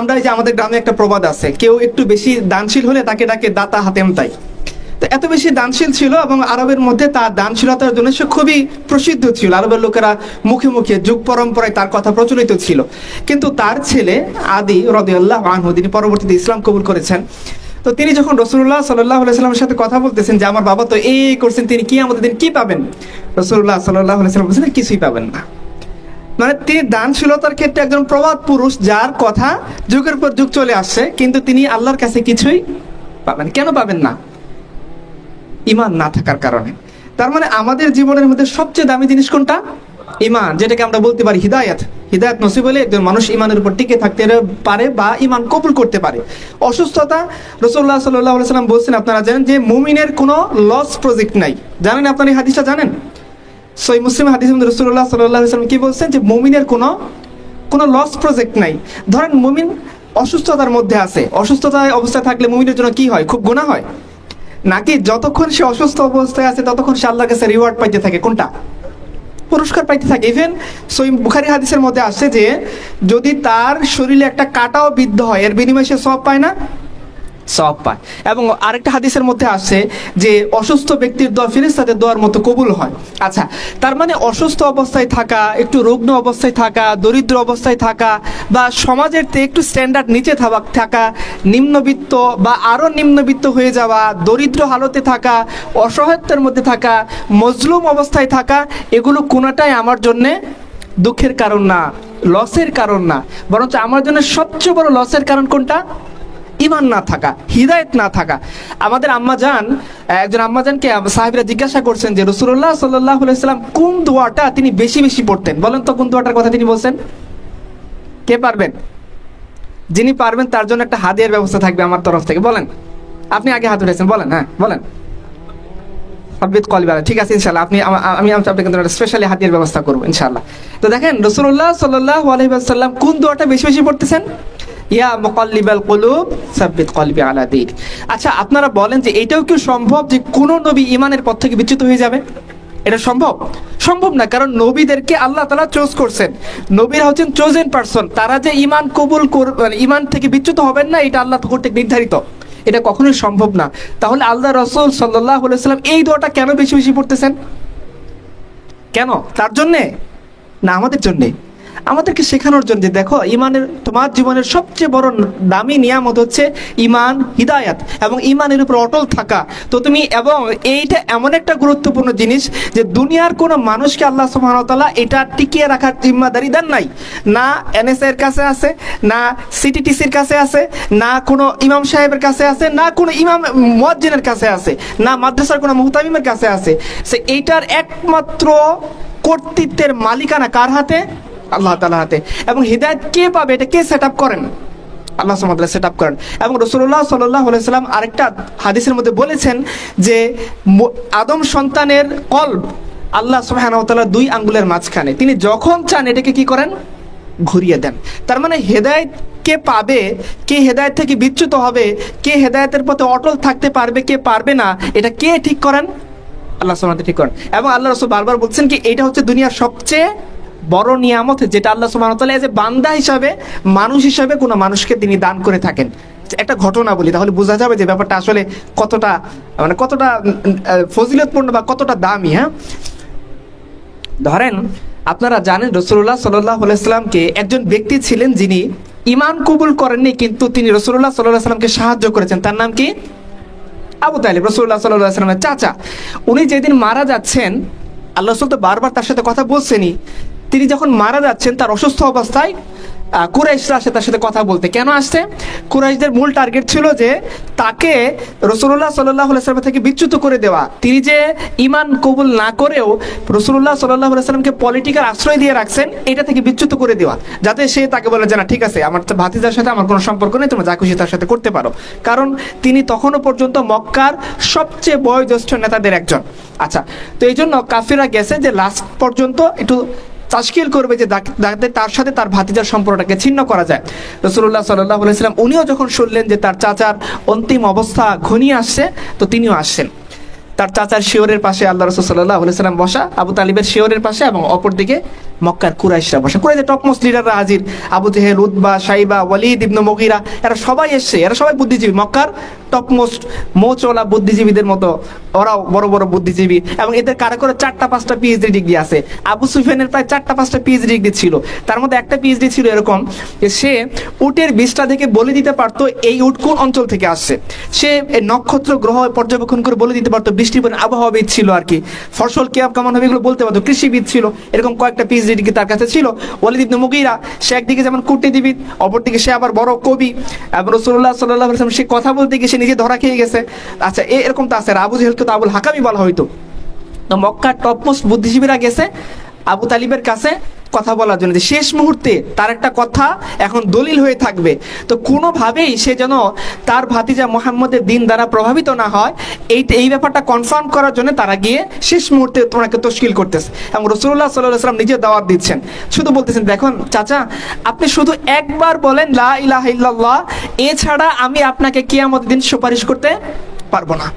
আমরা এই যে আমাদের গ্রামে একটা প্রবাদ আছে, কেউ একটু বেশি দানশীল হলে তাকে ডাকে দাতা হাতেম তাই। তো এত বেশি দানশীল ছিল এবং আরবের মধ্যে তার দানশীলতার জন্য সে খুবই প্রসিদ্ধ ছিল, আরবের লোকেরা মুখে মুখে যুগ পরম্পরায় তার কথা প্রচলিত ছিল। কিন্তু তার ছেলে আদি রাদিয়াল্লাহু আনহু, তিনি পরবর্তীতে ইসলাম কবুল করেছেন। তো তিনি যখন রাসূলুল্লাহ সাল্লাল্লাহু আলাইহি ওয়াসাল্লামের সাথে কথা বলতেছেন যে আমার বাবা তো এই করছেন, তিনি কি আমাদের দিন কি পাবেন, রাসূলুল্লাহ সাল্লাল্লাহু আলাইহি ওয়াসাল্লাম বলেছেন কিছুই পাবেন না। মানে তিনি দানশীলতার ক্ষেত্রে একজন প্রবাদ পুরুষ, যার কথা যুগের পর যুগ চলে আসছে, কিন্তু তিনি আল্লাহর কাছে কিছুই পাবেন। কেন পাবেন না? ঈমান না থাকার কারণে। তার মানে আমাদের জীবনের মধ্যে সবচেয়ে দামি জিনিস কোনটা? ঈমান, যেটাকে আমরা বলতে পারি হিদায়াত। হিদায়াত নসিব হলে একজন মানুষ ঈমানের উপর টিকে থাকতে পারে বা ঈমান কবুল করতে পারে। অসুস্থতা, রাসূলুল্লাহ সাল্লাল্লাহু আলাইহি ওয়াসাল্লাম বলছেন, আপনারা জানেন যে মুমিনের কোনো লস প্রজেক্ট নাই। জানেন আপনারা এই হাদিসটা জানেন? সহিহ মুসলিম হাদিসের মধ্যে রাসূলুল্লাহ সাল্লাল্লাহু আলাইহি ওয়াসাল্লাম কি বলছেন যে মুমিনের কোনো লস প্রজেক্ট নাই। ধরেন মুমিন অসুস্থতার মধ্যে আছে, অসুস্থতায় অবস্থায় থাকলে মুমিনের জন্য কি হয়? খুব গুনাহ হয় নাকি যতক্ষণ সে অসুস্থ অবস্থায় আছে ততক্ষণ সে আল্লাহর কাছে রিওয়ার্ড পাইতে থাকে? কোনটা? পুরস্কার পাইতে থাকে। ইভেন সহিহ বুখারী হাদিসের মধ্যে আসছে যে যদি তার শরীরে একটা কাঁটাও বিদ্ধ হয় এর বিনিময়ে সে সওয়াব পায় না? সওয়াব পায়। এবং আরেকটা হাদিসের মধ্যে আসছে যে অসুস্থ ব্যক্তির দোয়া ফেরেশতাদের দোয়ার মতো কবুল হয়। আচ্ছা, তার মানে অসুস্থ অবস্থায় থাকা, একটু রুগ্ন অবস্থায় থাকা, দরিদ্র অবস্থায় থাকা বা সমাজের থেকে একটু স্ট্যান্ডার্ড নিচে থাকা, নিম্নবিত্ত বা আরো নিম্নবিত্ত হয়ে যাওয়া, দরিদ্র হালতে থাকা, অসহায়ত্বের মধ্যে থাকা, মজলুম অবস্থায় থাকা, এগুলো কোনোটাই আমার জন্য দুঃখের কারণ না, লসের কারণ না। বরঞ্চ আমার জন্য সবচেয়ে বড় লসের কারণ কোনটা? ঈমান না থাকা, হিদায়াত না থাকা। আমাদের একজন আম্মাজানকে সাহাবীরা জিজ্ঞাসা করছেন যে রাসূলুল্লাহ সাল্লাল্লাহু আলাইহি ওয়াসাল্লাম কোন দোয়াটা তিনি বেশি বেশি পড়তেন, বলেন তো কোন দোয়াটার কথা তিনি বলছেন? কে পারবেন? যিনি পারবেন তার জন্য একটা হাদিয়ার ব্যবস্থা থাকবে আমার তরফ থেকে। বলেন, আপনি আগে হাত উঠেছেন, বলেন। হ্যাঁ বলেন। সাব্বিত কলবি, ঠিক আছে ইনশাআল্লাহ। আমি আপনাকে একটা স্পেশালি হাদিয়ার ব্যবস্থা করব ইনশাআল্লাহ। তো দেখেন রাসূলুল্লাহ সাল্লাল্লাহু আলাইহি ওয়াসাল্লাম কোন দোয়াটা বেশি বেশি পড়তেছেন? ইয়া মুকাল্লিবাল কুলুব সাব্বিত কলবি আলা দীন। আচ্ছা, আপনারা বলেন যে এটাও কি সম্ভব যে কোন নবী ঈমানের পথ থেকে বিচ্যুত হয়ে যাবে? এটা সম্ভব? সম্ভব না, কারণ নবীদেরকে আল্লাহ তাআলা চুজ করছেন। নবীরা হচ্ছেন চোজেন পারসন, তারা যে ঈমান কবুল করবেন, ঈমান থেকে বিচ্যুত হবেন না, এটা আল্লাহ কর্তৃক নির্ধারিত, এটা কখনোই সম্ভব না। তাহলে আল্লাহ রাসূল সাল্লাল্লাহু আলাইহি ওয়াসাল্লাম এই দোয়াটা কেন বেশি বেশি পড়তেছেন? কেন? তার জন্যে না আমাদের জন্যে? আমাদেরকে শেখানোর জন্য যে দেখো, ঈমানের, তোমার জীবনের সবচেয়ে বড় দামি নিয়ামত হচ্ছে ঈমান, হিদায়াত এবং ঈমানের উপর অটল থাকা। তো তুমি, এবং এইটা এমন একটা গুরুত্বপূর্ণ জিনিস যে দুনিয়ার কোনো মানুষকে আল্লাহ সুবহানাহু ওয়া তাআলা এটা টিকিয়ে রাখার জিম্মাদারি দেন নাই। না এনএসএ এর কাছে আছে, না সিটিটিসির কাছে আছে, না কোনো ইমাম সাহেবের কাছে আছে, না কোনো ইমাম মুয়াজ্জিনের কাছে আছে, না মাদ্রাসার কোনো মুহতামিমের কাছে আছে। সে এইটার একমাত্র কর্তৃত্বের মালিকানা কার হাতে? আল্লাহ তাআলার হাতে। এবং হিদায়াত কে পাবে? এটা কে সেট আপ করেন? আল্লাহ সুবহানাহু ওয়া তাআলা সেট আপ করেন। এবং রাসূলুল্লাহ সাল্লাল্লাহু আলাইহি ওয়াসাল্লাম আরেকটা হাদিসের মধ্যে বলেছেন যে আদম সন্তানের কলব আল্লাহ সুবহানাহু ওয়া তাআলা 2 আঙ্গুলের মাঝখানে, তিনি যখন চান এটাকে কি করেন? ঘুরিয়ে দেন। তার মানে হেদায়েত কে পাবে, কে হেদায়েত থেকে বিচ্যুত হবে, কে হেদায়েতের পথে অটল থাকতে পারবে, কে পারবে না, এটা কে ঠিক করেন? আল্লাহ সুবহানাহু ওয়া তাআলা ঠিক করেন। এবং আল্লাহ রাসূল বারবার বলছেন কি এটা হচ্ছে দুনিয়ার সবচেয়ে বড় নিয়ামত, যেটা আল্লাহ সুবহানাহু ওয়া তাআলা এজ এ বান্দা হিসাবে, মানুষ হিসাবে কোনো মানুষকে তিনি দান করে থাকেন। একটা ঘটনা বলি, তাহলে বোঝা যাবে যে ব্যাপারটা আসলে কতটা ফজিলতপূর্ণ বা কতটা দামি। হ্যাঁ, ধরেন আপনারা জানেন রাসূলুল্লাহ সাল্লাল্লাহু আলাইহি ওয়াসাল্লামকে একজন ব্যক্তি ছিলেন যিনি ঈমান কবুল করেননি, কিন্তু তিনি রাসূলুল্লাহ সাল্লাল্লাহু আলাইহি ওয়াসাল্লামকে সাহায্য করেছেন। তার নাম কি? আবু তালিব, রাসূলুল্লাহ সাল্লাল্লাহু আলাইহি ওয়াসাল্লামের চাচা। উনি যেদিন মারা যাচ্ছেন, আল্লাহ রাসূল তো বারবার তার সাথে কথা বলছেনই, তিনি যখন মারা যাচ্ছেন তার অসুস্থ অবস্থায় কুরাইশরা আসে তার সাথে কথা বলতে। কেন আসছে? কুরাইশদের মূল টার্গেট ছিল যে তাকে রাসূলুল্লাহ সাল্লাল্লাহু আলাইহি ওয়াসাল্লাম থেকে বিচ্যুত করে দেওয়া। তিনি যে ঈমান কবুল না করেও রাসূলুল্লাহ সাল্লাল্লাহু আলাইহি ওয়াসাল্লামকে পলিটিক্যাল আশ্রয় দিয়ে রাখছেন, এটা থেকে বিচ্যুত করে দেওয়া, যাতে সে তাকে বলে যে না ঠিক আছে, আমার তো ভাতিজার সাথে আমার কোনো সম্পর্ক নেই, তোমরা যা খুশি তার সাথে করতে পারো। কারণ তিনি তখনও পর্যন্ত মক্কার সবচেয়ে বয়োজ্যেষ্ঠ নেতাদের একজন। আচ্ছা, তো এই জন্য কাফিররা গেছে যে লাস্ট পর্যন্ত একটু তাশকিল করবে যে তার সাথে তার ভাতিজার সম্পর্কটাকে ছিন্ন করা যায়। রাসূলুল্লাহ সাল্লাল্লাহু আলাইহি ওয়াসাল্লাম উনিও যখন শুনলেন যে তার চাচার অন্তিম অবস্থা ঘনিয়ে আসছে, তো তিনিও আসছেন। তার চাচার শিওরের পাশে আল্লাহ রাসূল সাল্লাল্লাহু আলাইহি ওয়াসাল্লাম বসা, আবু তালিবের শিওরের পাশে, এবং অপরদিকে মক্কার কুরাইশরা বসে, কুরাইশের টপমোস্ট লিডাররা হাজির, আবু জেহেল, উতবা, সাইবা, ওয়ালিদ ইবনে মুগীরা, এরা সবাই এসছে, এরা সবাই বুদ্ধিজীবী, মক্কার টপমোস্ট মোচওয়ালা বুদ্ধিজীবীদের মতো ওরাও বড় বড় বুদ্ধিজীবী, এবং এদের কারো করে 4টা-5টা পিএইচডি ডিগ্রি আছে। আবু সুফিয়ানের প্রায় 4টা-5টা পিএইচডি ডিগ্রি ছিল, তার মধ্যে একটা পিএইচডি ছিল এরকম যে সে উটের বিষটা থেকে বলে দিতে পারতো এই উট কোন অঞ্চল থেকে আসছে, সে নক্ষত্র গ্রহ পর্যবেক্ষণ করে বলে দিতে পারতো, বৃষ্টির পরিমাণ, আবহাওয়াবিদ ছিল আর কি, ফসল কেমন হবে এগুলো বলতে পারতো, কৃষিবিদ ছিল, এরকম কয়েকটা পিএইচডি ডিগ্রি তার কাছে ছিল। ওয়ালিদ ইবনে মুগীরা, সে একদিকে যেমন কূটনীতিবিদ, অপরদিকে সে আবার বড় কবি, এবং রাসূলুল্লাহ সাল্লাল্লাহু আলাইহি ওয়াসাল্লাম সে কথা বলতে গিয়ে সে নিজে ধরা খেয়ে গেছে। আচ্ছা, এরকম তো আছে। আর আবু জেহেলকে তো আবুল হাকামই বলা হইতো। তো মক্কার টপমোস্ট বুদ্ধিজীবীরা গেছে আবু তালিবের কাছে কথা বলার জন্য, যে শেষ মুহূর্তে তার একটা কথা এখন দলিল হয়ে থাকবে, তো কোনোভাবেই সে যেন তার ভাতিজা মুহাম্মদের দিন দ্বারা প্রভাবিত না হয়, এই ব্যাপারটা কনফার্ম করার জন্য তারা গিয়ে শেষ মুহূর্তে তোমাকে তশকিল করতেছে। এবং রাসূলুল্লাহ সাল্লাল্লাহু আলাইহি ওয়াসাল্লাম নিজে দাওয়াত দিচ্ছেন, শুধু বলতেছেন, দেখুন চাচা, আপনি শুধু একবার বলেন লা ইলাহা ইল্লাল্লাহ, এছাড়া আমি আপনাকে কিয়ামতের দিন সুপারিশ করতে পারবো না।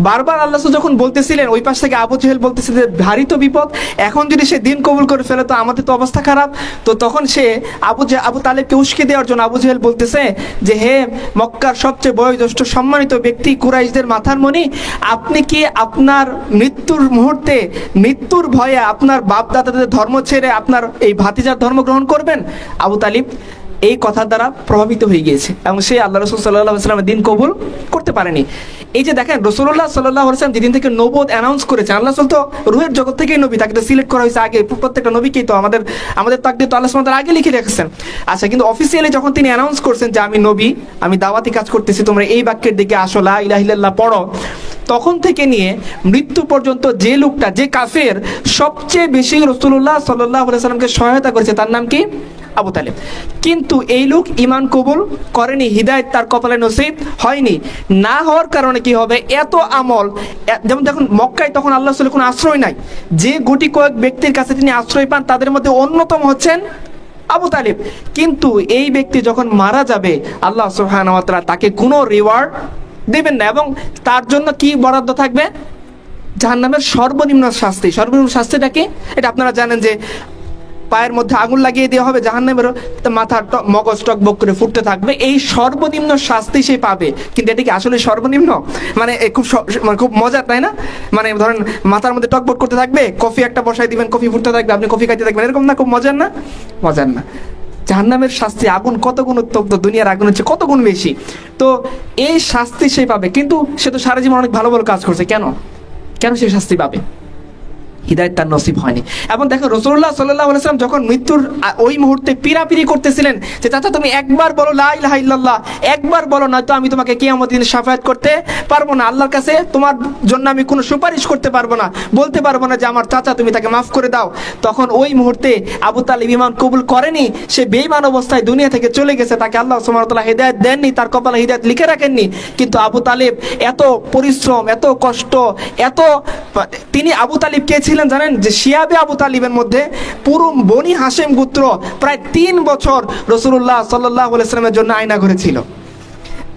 বারবার আল্লাহ যখন বলতেছিলেন, ওই পাশ থেকে আবু জেহেল বলতেছে যে ভারী তো বিপদ, এখন যদি সে দিন কবুল করে ফেলে তো আমাদের তো অবস্থা খারাপ। তো তখন সে আবু তালেবকে উস্কে দেওয়ার জন্য আবু জেহেল বলতেছে যে, হে মক্কার সবচেয়ে বয়োজ্যেষ্ঠ সম্মানিত ব্যক্তি, কুরাইশদের মাথার মণি, আপনি কি আপনার মৃত্যুর মুহূর্তে, মৃত্যুর ভয়ে আপনার বাপ দাদাদের ধর্ম ছেড়ে আপনার এই ভাতিজার ধর্ম গ্রহণ করবেন? আবু তালিব এই কথার দ্বারা প্রভাবিত হয়ে গিয়েছে এবং সে আল্লাহ রাসূল সাল্লাল্লাহু আলাইহি ওয়াসাল্লামের দিন কবুল করতে পারেনি। এই যে দেখেন, রাসূলুল্লাহ সাল্লাল্লাহু আলাইহি ওয়াসাল্লাম যেদিন থেকে নবুয়ত অ্যানাউন্স করেছেন, আল্লাহ রাসূল তো রূহের জগৎ থেকেই নবী, তাকে তো সিলেক্ট করা হয়েছে আগে, প্রত্যেকটা নবীকেই তো আমাদের তাকদীর তো আল্লাহ সুবহানাহু ওয়া তাআলা আগে লিখে রেখেছেন। আচ্ছা, কিন্তু অফিসিয়ালি যখন তিনি অ্যানাউন্স করছেন যে আমি নবী, আমি দাওয়াতি কাজ করতেছি, তোমরা এই বাক্যের দিকে আসো, লা ইলাহা ইল্লাল্লাহ পড়ো, তখন থেকে নিয়ে মৃত্যু পর্যন্ত যে লোকটা, যে কাফের সবচেয়ে বেশি রাসূলুল্লাহ সাল্লাল্লাহু আলাইহি ওয়াসাল্লামকে সহায়তা করেছে, তার নাম কি? আবু তালেব। কিন্তু এই লোক ঈমান কবুল করেনি, হিদায়াত তার কপালে নসিব হয়নি। না হওয়ার কারণে কি হবে, এত আমল, যেমন দেখুন মক্কায় তখন আল্লাহ রাসূলের কোনো আশ্রয় নাই, যে গুটি কয়েক ব্যক্তির কাছে তিনি আশ্রয় পান তাদের মধ্যে অন্যতম হচ্ছেন আবু তালেব। কিন্তু এই ব্যক্তি যখন মারা যাবে, আল্লাহ সুবহানাহু ওয়া তাআলা তাকে কোনো রিওয়ার্ড দেবেন না, এবং তার জন্য কি বরাদ্দ থাকবে? জাহান্নামের সর্বনিম্ন শাস্তি। সর্বনিম্ন শাস্তিটা কি? এটা আপনারা জানেন যে পায়ের মধ্যে আগুন লাগিয়ে দেওয়া হবে, জাহান্নামের মাথার মগজ টকবক করে ফুটতে থাকবে, এই সর্বনিম্ন শাস্তি সে পাবে। কিন্তু এটা কি আসলে সর্বনিম্ন? মানে খুব মজার, তাই না? মানে ধরেন মাথার মধ্যে টকবক করতে থাকবে, কফি একটা বসাই দিবেন, কফি ফুটতে থাকবে, আপনি কফি খাইতে থাকবেন, এরকম না? খুব মজার না? মজার না। জাহান্নামের শাস্তি, আগুন কত গুণ উত্তপ্ত, দুনিয়ার আগুন হচ্ছে কত গুণ বেশি। তো এই শাস্তি সে পাবে, কিন্তু সে তো সারা জীবন অনেক ভালো ভালো কাজ করছে, কেন সে শাস্তি পাবে? হিদায়াত তার নসিব হয়নি। এবং দেখো, রাসূলুল্লাহ সাল্লাল্লাহু আলাইহি ওয়াসাল্লাম যখন মৃত্যুর ওই মুহূর্তে পিরাপিরি করতেছিলেন যে, চাচা তুমি একবার বলো লা ইলাহা ইল্লাল্লাহ, একবার বলো, নয়তো আমি তোমাকে কিয়ামতের দিন শাফায়াত করতে পারবো না, আল্লাহর কাছে তোমার জন্য আমি কোনো সুপারিশ করতে পারবো না, বলতে পারবো না যে আমার চাচা তুমি তাকে মাফ করে দাও। তখন ওই মুহূর্তে আবু তালিব ঈমান কবুল করেনি, সে বেঈমান অবস্থায় দুনিয়া থেকে চলে গেছে, তাকে আল্লাহ সুবহানাহু ওয়া তাআলা হিদায়াত দেননি, তার কপালে হিদায়াত লিখে রাখেননি। কিন্তু আবু তালিব এত পরিশ্রম, এত কষ্ট, তিনি আবু তালিব কে ছিলেন জানেন? যে শিয়াবে আবু তালিবের মধ্যে পুরো বনি হাশেম গোত্র প্রায় 3 বছর রাসূলুল্লাহ সাল্লাল্লাহু আলাইহি ওয়াসাল্লামের জন্য আয়না ঘুরেছিল।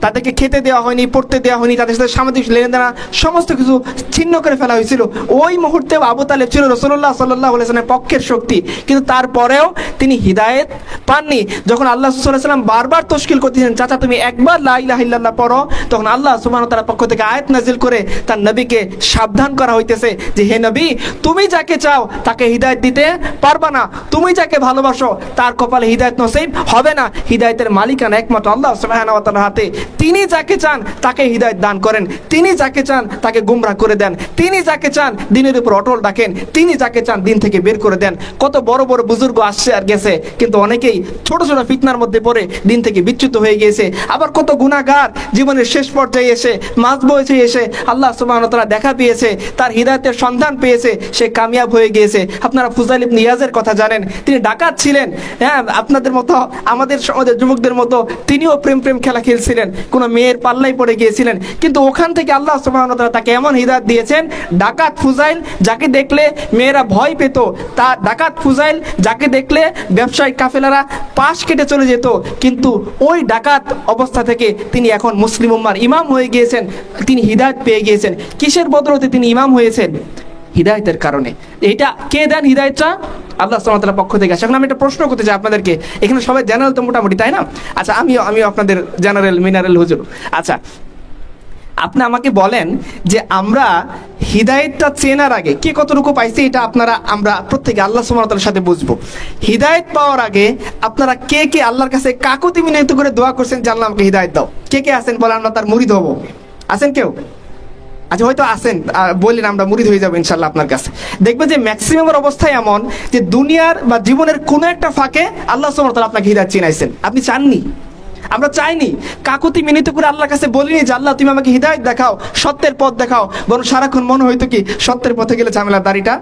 তাদেরকে খেতে দেওয়া হয়নি, পড়তে দেওয়া হয়নি, তাদের সাথে সামাজিক লেনদেন সমস্ত কিছু ছিন্ন করে ফেলা হয়েছিল। ওই মুহূর্তে আবু তালেব ছিল রাসূলুল্লাহ সাল্লাল্লাহু আলাইহি ওয়াসাল্লামের পক্ষের শক্তি, কিন্তু তারপরেও তিনি হিদায়াত পাননি। যখন আল্লাহ সাল্লাল্লাহু আলাইহি ওয়াসাল্লাম বারবার তশকিল করতেছেন, চাচা তুমি একবার লা ইলাহা ইল্লাল্লাহ পড়ো, তখন আল্লাহ সুবহানাহু ওয়া তাআলার পক্ষ থেকে আয়াত নাযিল করে তার নবীকে সাবধান করা হইতেছে যে, হে নবী, তুমি যাকে চাও তাকে হিদায়াত দিতে পারবা না, তুমি যাকে ভালোবাসো তার কপালে হিদায়াত নসিব হবে না। হিদায়াতের মালিকানা একমাত্র আল্লাহ সুবহানাহু ওয়া তাআলার হাতে। তিনি যাকে চান তাকে হিদায়াত দান করেন, তিনি যাকে চান তাকে গুমরাহ করে দেন, তিনি যাকে চান দিনের উপর অটল রাখেন, তিনি যাকে চান দিন থেকে বের করে দেন। কত বড় বড় বুজুর্গ আসছে আর গেছে, কিন্তু অনেকেই ছোট ছোট ফিতনার মধ্যে পড়ে দিন থেকে বিচ্যুত হয়ে গিয়েছে। আবার কত গুনাহগার জীবনের শেষ পর্যায়ে এসে, মাঝ বয়সে এসে আল্লাহ সুবহানাহু ওয়া তাআলা দেখা পেয়েছে, তার হিদায়াতের সন্ধান পেয়েছে, সে কামিয়াব হয়ে গিয়েছে। আপনারা ফুজাইল ইবনে ইয়াজের কথা জানেন, তিনি ডাকাত ছিলেন। হ্যাঁ, আপনাদের মতো আমাদের সমাজের যুবকদের মতো তিনিও প্রেম খেলা খেলছিলেন, কোন মেয়ের পাল্লাই পড়ে গিয়েছিলেন, কিন্তু ওখান থেকে আল্লাহ সুবহানাহু ওয়া তাআলা তাকে এমন হিদায়াত দিয়েছেন, ডাকাত ফুজাইল যাকে দেখলে মেয়েরা ভয় পেত, তা ডাকাত ফুজাইল যাকে দেখলে ব্যবসায়িক কাফেলারা পাশ কেটে চলে যেত, কিন্তু ওই ডাকাত অবস্থা থেকে তিনি এখন মুসলিম উম্মার ইমাম হয়ে গিয়েছেন, তিনি হিদায়াত পেয়ে গিয়েছেন। কিসের বদৌলতে তিনি ইমাম হয়েছেন? হিদায়তের কারণে। এটা কে দেন হিদায়তটা? আল্লাহ সুবহানাহু ওয়া তাআলার পক্ষ থেকে আসে। এখন আমি একটা প্রশ্ন করতে চাই আপনাদেরকে, এখানে সবাই জেনারেল তো মোটামুটি, তাই না? আচ্ছা, আমিও আপনাদের জেনারেল মিনারেল হুজুর। আচ্ছা, আপনি আমাকে বলেন যে আমরা হিদায়তটা চেনার আগে কে কতটুকু পাইছে, এটা আমরা প্রত্যেকে আল্লাহ সুবহানাহু ওয়া তাআলার সাথে বুঝবো। হিদায়ত পাওয়ার আগে আপনারা কে কে আল্লাহর কাছে কাকুতি মিনতি করে দোয়া করছেন যে আল্লাহ আমাকে হিদায়ত দাও? কে কে আছেন বলেন, আমরা তার মুরিদ হবো? আছেন কেউ? আচ্ছা, হয়তো আছেন, বললেন আমরা মুরিদ হয়ে যাবো ইনশাল্লাহ আপনার কাছে। দেখবেন যে ম্যাক্সিমামের অবস্থায় এমন যে দুনিয়ার বা জীবনের কোনো একটা ফাঁকে আল্লাহ সুবহানাহু ওয়া তাআলা আপনাকে হিদায়ত চিনাইছেন, আপনি চাননি, আমরা চাইনি, কাকুতি মিনতি করে আল্লাহর কাছে বলিনি যে আল্লাহ তুমি আমাকে হিদায়ত দেখাও, সত্যের পথ দেখাও, বরং সারাক্ষণ মনে হইতো কি সত্যের পথে গেলে ঝামেলার দাড়িটা।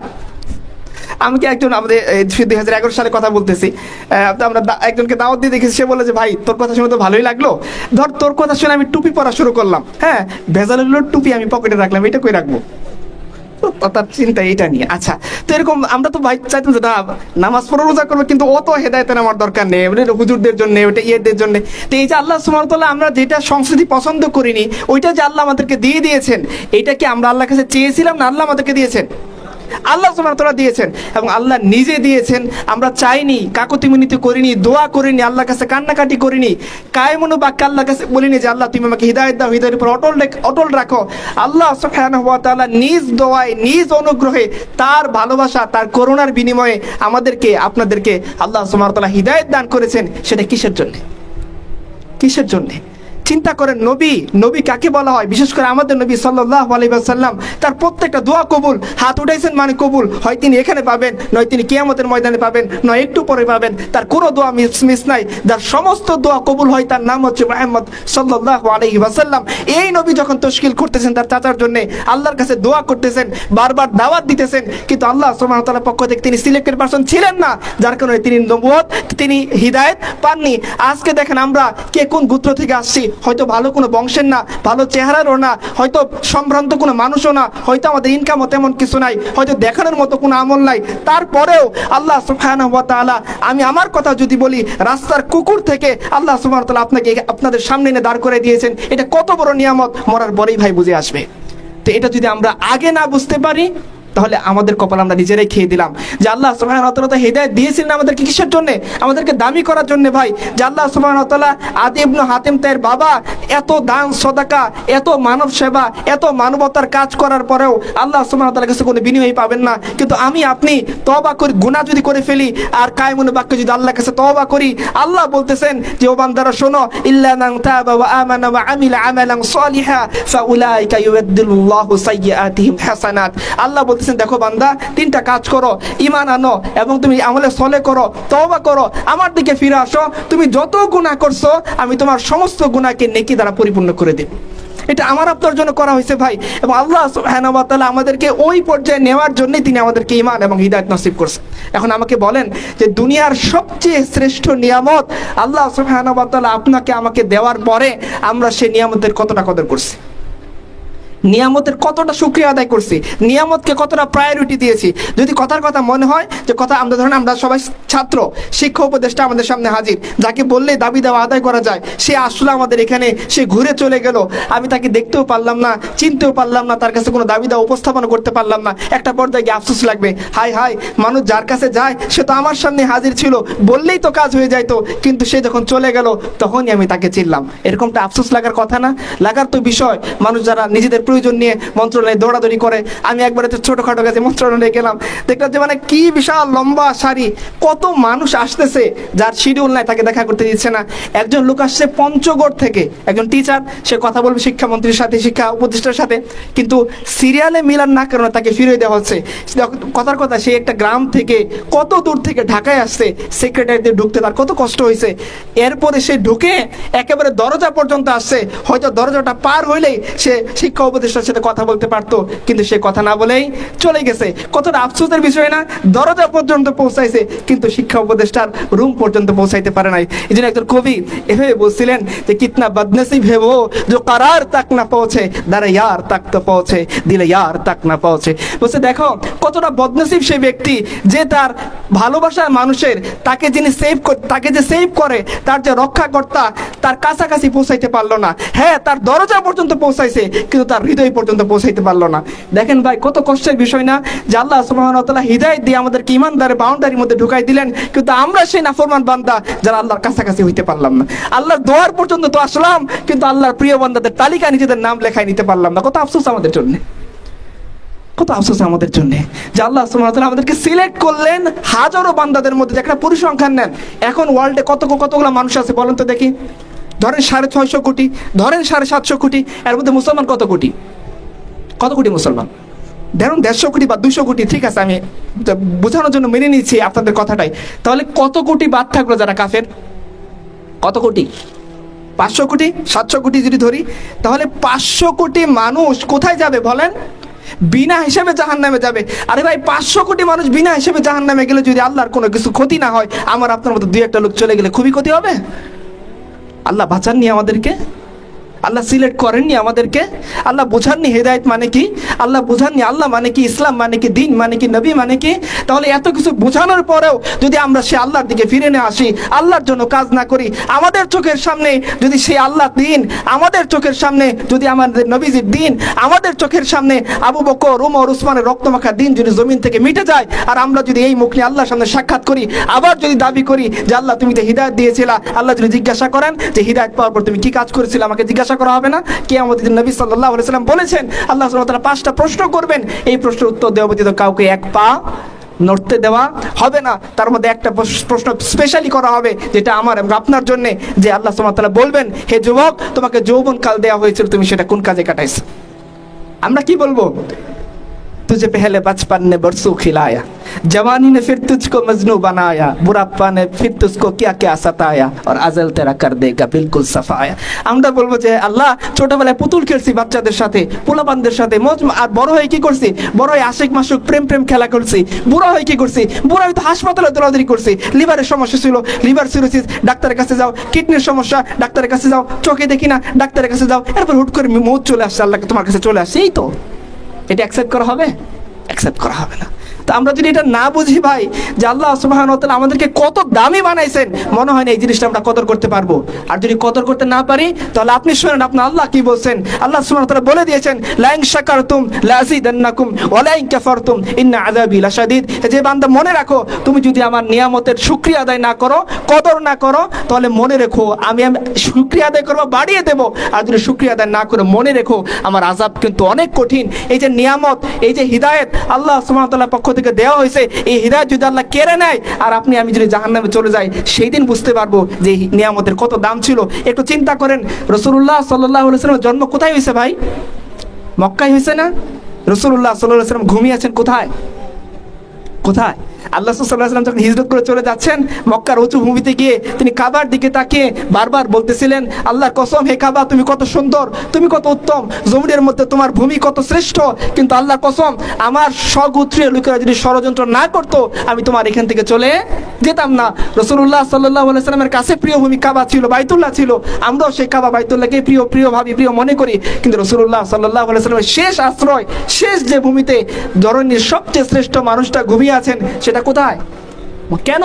আমি কি একজন আমাদের 2011 সালে কথা বলতেছি, আমরা একজনকে দাওয়াত দিয়ে দেখেছি, সে বলে যে ভাই তোর কথা শুনে তো ভালোই লাগলো, ধর তোর কথা শুনে আমি টুপি পরা শুরু করলাম, হ্যাঁ ভেজালের টুপি আমি পকেটে রাখলাম, এটা কই রাখবো? তার চিন্তা এটা নিয়ে। আচ্ছা, তো এরকম আমরা তো ভাই চাইতাম যে না নামাজ পড়া রোজা করবো, কিন্তু অত হেদায়েতের আমার দরকার নেই, হুজুরদের জন্য, ওটা ইয়েদের জন্য। তো এই যে আল্লাহ সুবহানাহু ওয়া তাআলা আমরা যেটা সংস্কৃতি পছন্দ করিনি, ওইটা যে আল্লাহ আমাদেরকে দিয়ে দিয়েছেন, এটা কি আমরা আল্লাহর কাছে চেয়েছিলাম না আল্লাহ আমাদেরকে দিয়েছেন? আল্লাহ সুবহানাহু ওয়া তাআলা দিয়েছেন, এবং আল্লাহ নিজে দিয়েছেন। আমরা চাইনি, কাকুতি মিনতি করিনি, দোয়া করিনি, আল্লাহর কাছে কান্নাকাটি করিনি, কায়মনো বাক্যে আল্লাহর কাছে বলিনি যে আল্লাহ তুমি আমাকে হিদায়াত দাও, হিদায়াতের উপর অটল রাখো। আল্লাহ সুবহানাহু ওয়া তাআলা নিজ দোয়ায়, নিজ অনুগ্রহে, তার ভালোবাসা, তার করুণার বিনিময়ে আমাদেরকে, আপনাদেরকে আল্লাহ সুবহানাহু ওয়া তাআলা হিদায়াত দান করেছেন। সেটা কিসের জন্য? কিসের জন্য? চিন্তা করেন, নবী কাকে বলা হয়? বিশেষ করে আমাদের নবী সাল্লাল্লাহু আলাইহি ওয়াসাল্লাম, তার প্রত্যেকটা দোয়া কবুল। হাত উঠাইছেন মানে কবুল, হয় তিনি এখানে পাবেন, নয় তিনি কিয়ামতের ময়দানে পাবেন, নয় একটু পরে পাবেন। তার কোনো দোয়া মিস নাই, যার সমস্ত দোয়া কবুল হয়, তার নাম হচ্ছে মুহাম্মদ সাল্লাল্লাহু আলাইহি ওয়াসাল্লাম। এই নবী যখন তশকিল করতেছেন তার চাচার জন্য, আল্লাহর কাছে দোয়া করতেছেন, বারবার দাওয়াত দিতেছেন, কিন্তু আল্লাহ সুবহানাহু ওয়া তাআলার পক্ষ থেকে তিনি সিলেক্টেড পারসন ছিলেন না, যার কারণে তিনি নবুয়ত, তিনি হিদায়াত পাননি। আজকে দেখেন আমরা কে কোন গোত্র থেকে আসছি, হয়তো ভালো কোনো বংশের না, ভালো চেহারারও না, হয়তো সম্ভ্রান্ত কোনো মানুষও না, হয়তো আমাদের ইনকামও তেমন কিছু নাই, হয়তো দেখানোর মতো কোনো আমল নাই, তারপরেও আল্লাহ সুবহানাহু ওয়া তাআলা, আমি আমার কথা যদি বলি, রাস্তার কুকুর থেকে আল্লাহ সুবহানাহু ওয়া তাআলা আপনাকে আপনাদের সামনে এনে দাঁড় করে দিয়েছেন। এটা কত বড় নিয়ামত, মরার পরেই ভাই বুঝে আসবে। তো এটা যদি আমরা আগে না বুঝতে পারি, তাহলে আমাদের কপাল আমরা নিজেরাই খেয়ে দিলাম। যে আল্লাহ সুবহানাহু ওয়া তাআলা হিদায়াত দিয়েছিলেন আমাদেরকে কিসের জন্য? আমাদেরকে দামি করার জন্য ভাই। যে আল্লাহ সুবহানাহু ওয়া তাআলা আদী ইবনে হাতিম তার বাবা এত দান সদাকা, এত মানব সেবা, এত মানবতার কাজ করার পরেও আল্লাহ সুবহানাহু ওয়া তাআলার কাছে কোনো বিনিময় পাবেন না। কিন্তু আমি আপনি তওবা করে, গুনাহ যদি করে ফেলি, আর কায়মুল বাক্যে যদি আল্লাহর কাছে তওবা করি, আল্লাহ বলতেছেন যে ও বান্দারা শোনো, ইল্লা মান তাবা ওয়া আমানা ওয়া আমিলা আমালান সালিহা ফাউলাইকা ইউবাদদিলুল্লাহু সাইয়্যাতিহিম হাসানাত। আল্লাহ বলতেছেন দেখো বান্দা, তিনটা কাজ করো, ঈমান আনো এবং তুমি আমলে সলে করো, তওবা করো, আমার দিকে ফিরে আসো, তুমি যত গুনাহ করছো আমি তোমার সমস্ত গুনাহকে নেকি দ্বারা পরিপূর্ণ করে দেব। এটা আমার আপনার জন্য করা হয়েছে ভাই, এবং আল্লাহ সুবহানাহু ওয়া তাআলা আমাদেরকে ওই পর্যায়ে নেওয়ার জন্যই তিনি আমাদেরকে ঈমান এবং হিদায়াত নসিব করছেন। এখন আমাকে বলেন যে দুনিয়ার সবচেয়ে শ্রেষ্ঠ নিয়ামত আল্লাহ সুবহানাহু ওয়া তাআলা আপনাকে আমাকে দেওয়ার পরে আমরা সেই নিয়ামতের কতটা কদর করছি, নিয়ামতের কতটা শুকরিয়া আদায় করছি, নিয়ামতকে কতটা প্রায়োরিটি দিয়েছি। যদি কথার কথা মনে হয় যে কথা, আমরা ধরেন আমরা সবাই ছাত্র, শিক্ষা উপদেষ্টা আমাদের সামনে হাজির, যাকে বললেই দাবি দেওয়া আদায় করা যায়, সে আসলে আমাদের এখানে, সে ঘুরে চলে গেল, আমি তাকে দেখতেও পারলাম না, চিনতেও পারলাম না, তার কাছে কোনো দাবি দেওয়া উপস্থাপন করতে পারলাম না। একটা পর্যায়ে গিয়ে আফসোস লাগবে, হাই হাই, মানুষ যার কাছে যায় সে তো আমার সামনে হাজির ছিল, বললেই তো কাজ হয়ে যাইতো, কিন্তু সে যখন চলে গেল তখনই আমি তাকে চিনলাম। এরকমটা আফসোস লাগার কথা না? লাগার তো বিষয়। মানুষ যারা নিজেদের প্রয়োজন নিয়ে মন্ত্রণালয়ে দৌড়াদৌড়ি করে, আমি একবারে তো ছোটখাটো কাজে মন্ত্রণালয়ে গেলাম, দেখলাম যে মানে কি বিশাল লম্বা সারি, কত মানুষ আসতেছে, যার শিডিউল নাই তাকে দেখা করতে দিচ্ছে না। একজন লোক আসছে পঞ্চগড় থেকে, একজন টিচার, সে কথা বলবে শিক্ষামন্ত্রীর সাথে, শিক্ষা উপদেষ্টার সাথে, কিন্তু সিরিয়ালে মিলান না কারণে তাকে ফিরিয়ে দেওয়া হচ্ছে। কথার কথা, সে একটা গ্রাম থেকে কত দূর থেকে ঢাকায় আসছে, সেক্রেটারিতে ঢুকতে তার কত কষ্ট হয়েছে। এরপরে সে ঢুকে একেবারে দরজা পর্যন্ত আসছে, হয়তো দরজাটা পার হইলেই সে শিক্ষা উপদেষ্টার সাথে কথা বলতে পারতো, কিন্তু সে কথা না বলেই চলে গেছে। কতটা আফসোসের বিষয় না? দরজা পর্যন্ত পৌঁছাইছে কিন্তু শিক্ষা উপদেষ্টার রুম পর্যন্ত পৌঁছাইতে পারে নাই। এই জন্য একজন কবি এভাবে বলছিলেন যে কিতনা বদনসিব হে वो जो करार तक না পৌঁছে, দারে यार तक তো পৌঁছে, দিলে यार तक না পৌঁছে। বলছে দেখো কতটা বদনসিব সেই ব্যক্তি যে তার ভালোবাসার মানুষের, তাকে যিনি সেভ, তাকে যে সেভ করে, তার যে রক্ষাকর্তা, তার কাছাকাছি পৌঁছাইতে পারলো না। হ্যাঁ, তার দরজা পর্যন্ত পৌঁছাইছে, কিন্তু তার হৃদয় পর্যন্ত পৌঁছাইতে পারলো না। দেখেন ভাই, কত কষ্টের বিষয় না যে আল্লাহ সুবহানাহু ওয়া তাআলা হিদায়াত দিয়ে আমাদেরকে ঈমানদারের বাউন্ডারির মধ্যে ঢুকাই দিলেন, কিন্তু আমরা সেই নাফরমান বান্দা যারা আল্লাহর কাছাকাছি হইতে পারলাম না। আল্লাহর দোয়ার পর্যন্ত তো আসলাম, কিন্তু আল্লাহর প্রিয় বান্দাদের তালিকা নিজেদের নাম লেখায় নিতে পারলাম না। কত আফসোস আমাদের জন্য, কত আফসোস আমাদের জন্য যে আল্লাহ সুবহানাহু ওয়া তাআলা আমাদেরকে সিলেক্ট করলেন হাজারো বান্দাদের মধ্যে। যে একটা পরিসংখ্যান নেন, এখন ওয়ার্ল্ডে কতগুলো মানুষ আছে বলেন তো দেখি। ধরেন 650 কোটি, ধরেন 750 কোটি, এর মধ্যে মুসলমান কত কোটি? কত কোটি মুসলমান? ধরুন 150 কোটি বা 200 কোটি, ঠিক আছে, আমি বোঝানোর জন্য মেনে নিচ্ছি আপনাদের কথাটাই। তাহলে কত কোটি বাদ থাকলো যারা কাফের? কত কোটি? 500 কোটি, 700 কোটি যদি ধরি, তাহলে 500 কোটি মানুষ কোথায় যাবে বলেন? বিনা হিসেবে জাহান্নামে যাবে। আরে ভাই, 500 কোটি মানুষ বিনা হিসেবে জাহান্নামে গেলে যদি আল্লাহর কোনো কিছু ক্ষতি না হয়, আমার আপনার মতো 2-1টা লোক চলে গেলে খুবই ক্ষতি হবে। আল্লাহ বাঁচাননি আমাদেরকে, আল্লাহ সিলেক্ট করেননি আমাদেরকে, আল্লাহ বোঝাননি হেদায়েত মানে কি, আল্লাহ বোঝাননি আল্লাহ মানে কি, ইসলাম মানে কি, দিন মানে কি, নবী মানে কি। তাহলে এত কিছু বোঝানোর পরেও যদি আমরা সে আল্লাহর দিকে ফিরে না আসি, আল্লাহর জন্য কাজ না করি, আমাদের চোখের সামনে যদি সেই আল্লাহ দিন, আমাদের চোখের সামনে যদি আমাদের নবীজির দিন, আমাদের চোখের সামনে আবু বকর, উমর, উসমানের রক্তমাখা দিন যদি জমিন থেকে মিটে যায়, আর আমরা যদি এই মুখ নিয়ে আল্লাহর সামনে সাক্ষাৎ করি, আবার যদি দাবি করি যে আল্লাহ তুমি তো হিদায়াত দিয়েছিলা, আল্লাহ যদি জিজ্ঞাসা করেন যে হিদায়াত পাওয়ার পর তুমি কি কাজ করেছিলে, আমাকে জিজ্ঞাসা করা হবে না? কিয়ামতের দিন নবী সাল্লাল্লাহু আলাইহি ওয়াসাল্লাম বলেছেন আল্লাহ সুবহানাহু ওয়া তাআলা 5টা প্রশ্ন করবেন, এই প্রশ্নের উত্তর দেওয়া ব্যতীত কাউকে এক পা নড়তে দেওয়া হবে না। তার মধ্যে একটা প্রশ্ন স্পেশালি করা হবে, যেটা আমার এবং আপনার জন্য, যে আল্লাহ সুবহানাহু ওয়া তাআলা বলবেন, হে যুবক, তোমাকে যৌবন কাল দেওয়া হয়েছিল, তুমি সেটা কোন কাজে কাটাইছো? আমরা কি বলবো? तुझे पहले बचपन ने बरसों खिलाया, जवानी ने फिर तुझको मजनू बनाया, बुढ़ापा ने फिर तुझको क्या क्या सताया, और अजल तेरा कर देगा बिल्कुल सफाया। আমরা বলবো যে আল্লাহ, ছোটবেলায় পুতুল খেলছি বাচ্চাদের সাথে, পোলাপানদের সাথে, আর বড় হয়ে কি করছি? বড় হয়ে আশিক মাসুক প্রেম খেলা করছি। বুড়া হয়ে কি করছি? বুড়া হয়ে তো হাসপাতালে দৌড়াদৌড়ি করছি। লিভারের সমস্যা ছিল, লিভার সিরোসিস, ডাক্তারের কাছে যাও। কিডনির সমস্যা, ডাক্তারের কাছে যাও। চোখে দেখি না, ডাক্তারের কাছে যাও। এরপর হুট করে মৌত চলে আসছে, আল্লাহ তোমার কাছে চলে আসছে। এই তো, এটা অ্যাকসেপ্ট করা হবে? অ্যাকসেপ্ট করা হবে না। তো আমরা যদি এটা না বুঝি ভাই যে আল্লাহ সুবহানাহু ওয়া তাআলা আমাদেরকে কত দামি বানাইছেন, মনে হয় না এই জিনিসটা আমরা কদর করতে পারবো। আর যদি কদর করতে না পারি, তাহলে আপনি শুনেন আপনার আল্লাহ কি বলছেন। আল্লাহ সুবহানাহু ওয়া তাআলা বলে দিয়েছেন, লা ইন শাকারতুম লা আযীদান্নাকুম ওয়া লা ইন কাফারতুম ইন্না আযাবি লাশাদীদ। যে বান্দা, মনে রাখো, তুমি যদি আমার নিয়ামতের শুকরিয়া আদায় না করো, কদর না করো, তাহলে মনে রেখো আমি শুকরিয়া আদায় করবো, বাড়িয়ে দেবো। আর যদি শুকরিয়া আদায় না করো, মনে রেখো আমার আযাব কিন্তু অনেক কঠিন। এই যে নিয়ামত, এই যে হিদায়াত আল্লাহ সুবহানাহু ওয়া তাআলার পক্ষ থেকে দেওয়া হয়েছে, এই হিদায়াত যদি আল্লাহ কেড়ে নেয় আর আমি যদি জাহান্নামে চলে যাই, সেই দিন বুঝতে পারবো যে নিয়ামতের কত দাম ছিল। একটু চিন্তা করেন, রাসূলুল্লাহ সাল্লাল্লাহু আলাইহি ওয়াসাল্লামের জন্ম কোথায় হয়েছে ভাই? মক্কায় হয়েছে না? রাসূলুল্লাহ সাল্লাল্লাহু আলাইহি ওয়াসাল্লাম ঘুমিয়ে আছেন কোথায়? কোথায়? আল্লাহ সাল্লাল্লাহু আলাইহি ওয়াসাল্লাম যখন হিজরত করে চলে যাচ্ছেন, মক্কার উঁচু ভূমিতে গিয়ে তিনি কাবার দিকে তাকিয়ে বারবার বলতেছিলেন, আল্লাহর কসম, হে কাবা, তুমি কত সুন্দর, তুমি কত উত্তম, জমিনের মধ্যে তোমার ভূমি কত শ্রেষ্ঠ, কিন্তু আল্লাহর কসম, আমার স্বগোত্রীয় লোকেরা যদি ষড়যন্ত্র না করতো, আমি তোমার এখান থেকে চলে যেতাম না। রাসূলুল্লাহ সাল্লাল্লাহু আলাইহি ওয়াসাল্লামের কাছে প্রিয় ভূমি কাবা ছিল, বাইতুল্লাহ ছিল। আমরাও সেই কাবা বাইতুল্লাহকে প্রিয় ভাবি, প্রিয় মনে করি। কিন্তু রাসূলুল্লাহ সাল্লাল্লাহু আলাইহি ওয়াসাল্লামের শেষ আশ্রয়, শেষ যে ভূমিতে ধরনের সবচেয়ে শ্রেষ্ঠ মানুষটা ঘুমিয়ে আছেন, সেটা কোথায়? কেন?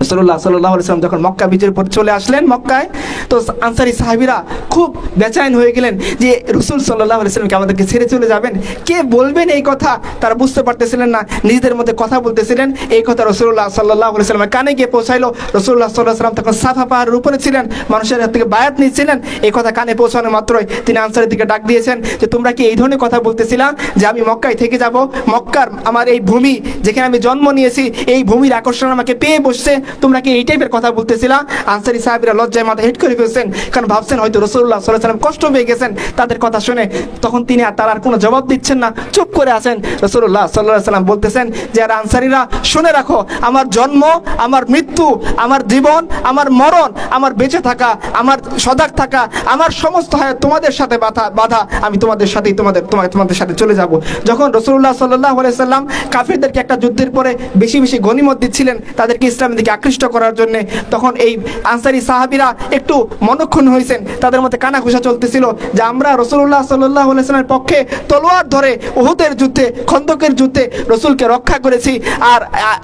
রাসূলুল্লাহ সাল্লাল্লাহু আলাইহি ওয়াসাল্লাম যখন মক্কা বিজয়ের পর চলে আসলেন মক্কায়, তো আনসারী সাহাবীরা খুব বেচैन হয়ে গেলেন যে রাসূল সাল্লাল্লাহু আলাইহি ওয়াসাল্লাম কি আমাদেরকে ছেড়ে চলে যাবেন? কে বলবেন এই কথা? তারা বুঝতে পারতেছিলেন না, নিজেদের মধ্যে কথা বলতেছিলেন। এই কথা রাসূলুল্লাহ সাল্লাল্লাহু আলাইহি ওয়াসাল্লামের কানে গিয়ে পৌঁছাইলো। রাসূলুল্লাহ সাল্লাল্লাহু আলাইহি ওয়াসাল্লাম তখন সাফা পাহাড়ের উপরে ছিলেন, মানুষের হাত থেকে বায়াত নিয়েছিলেন। এই কথা কানে পৌঁছানো মাত্রই তিনি আনসারীর দিকে ডাক দিয়েছেন যে, তোমরা কি এই ধরনের কথা বলতেছিলা যে আমি মক্কায় থেকে যাব? মক্কার আমার এই ভূমি, যেখানে আমি জন্ম নিয়েছি, এই ভূমির আকর্ষণ আমাকে পেয়ে বসছে, তোমরা কি এই টাইপের কথা বলতেছিলা? আনসারী সাহাবীরা লজ্জায় মাথা হেট করে ফেলছেন, কারণ ভাবছেন হয়তো রাসূলুল্লাহ সাল্লাল্লাহু আলাইহি ওয়াসাল্লাম কষ্ট পেয়ে গেছেন তাদের কথা শুনে। তখন তিনি তার আর কোনো জবাব দিচ্ছেন না, চুপ করে আছেন। রাসূলুল্লাহ সাল্লাল্লাহু আলাইহি ওয়াসাল্লাম বলতেছেন যে, আর আনসারীরা, শুনে রাখো, আমার জন্ম, আমার মৃত্যু, আমার জীবন, আমার মরণ, আমার বেঁচে থাকা, আমার সজাগ থাকা, আমার সমস্ত হায়াত তোমাদের সাথে বাধা। আমি তোমাদের সাথেই তোমাদের সাথে চলে যাব। যখন রাসূলুল্লাহ সাল্লাল্লাহু আলাইহি ওয়াসাল্লাম কাফিরদেরকে একটা যুদ্ধের পরে বেশি গনিমত দিচ্ছিলেন, তাদেরকে ইসলামের দিকে আকৃষ্ট করার জন্য। তখন এই আনসারী সাহাবীরা একটু মনক্ষুণ হয়েছেন, তাদের মধ্যে কানাঘুষা চলতেছিল যে আমরা রাসূলুল্লাহ সাল্লাল্লাহু আলাইহি ওয়াসাল্লামের পক্ষে তলোয়ার ধরে উহুদের যুদ্ধে, খন্দকের যুদ্ধে রাসূলকে রক্ষা করেছি, আর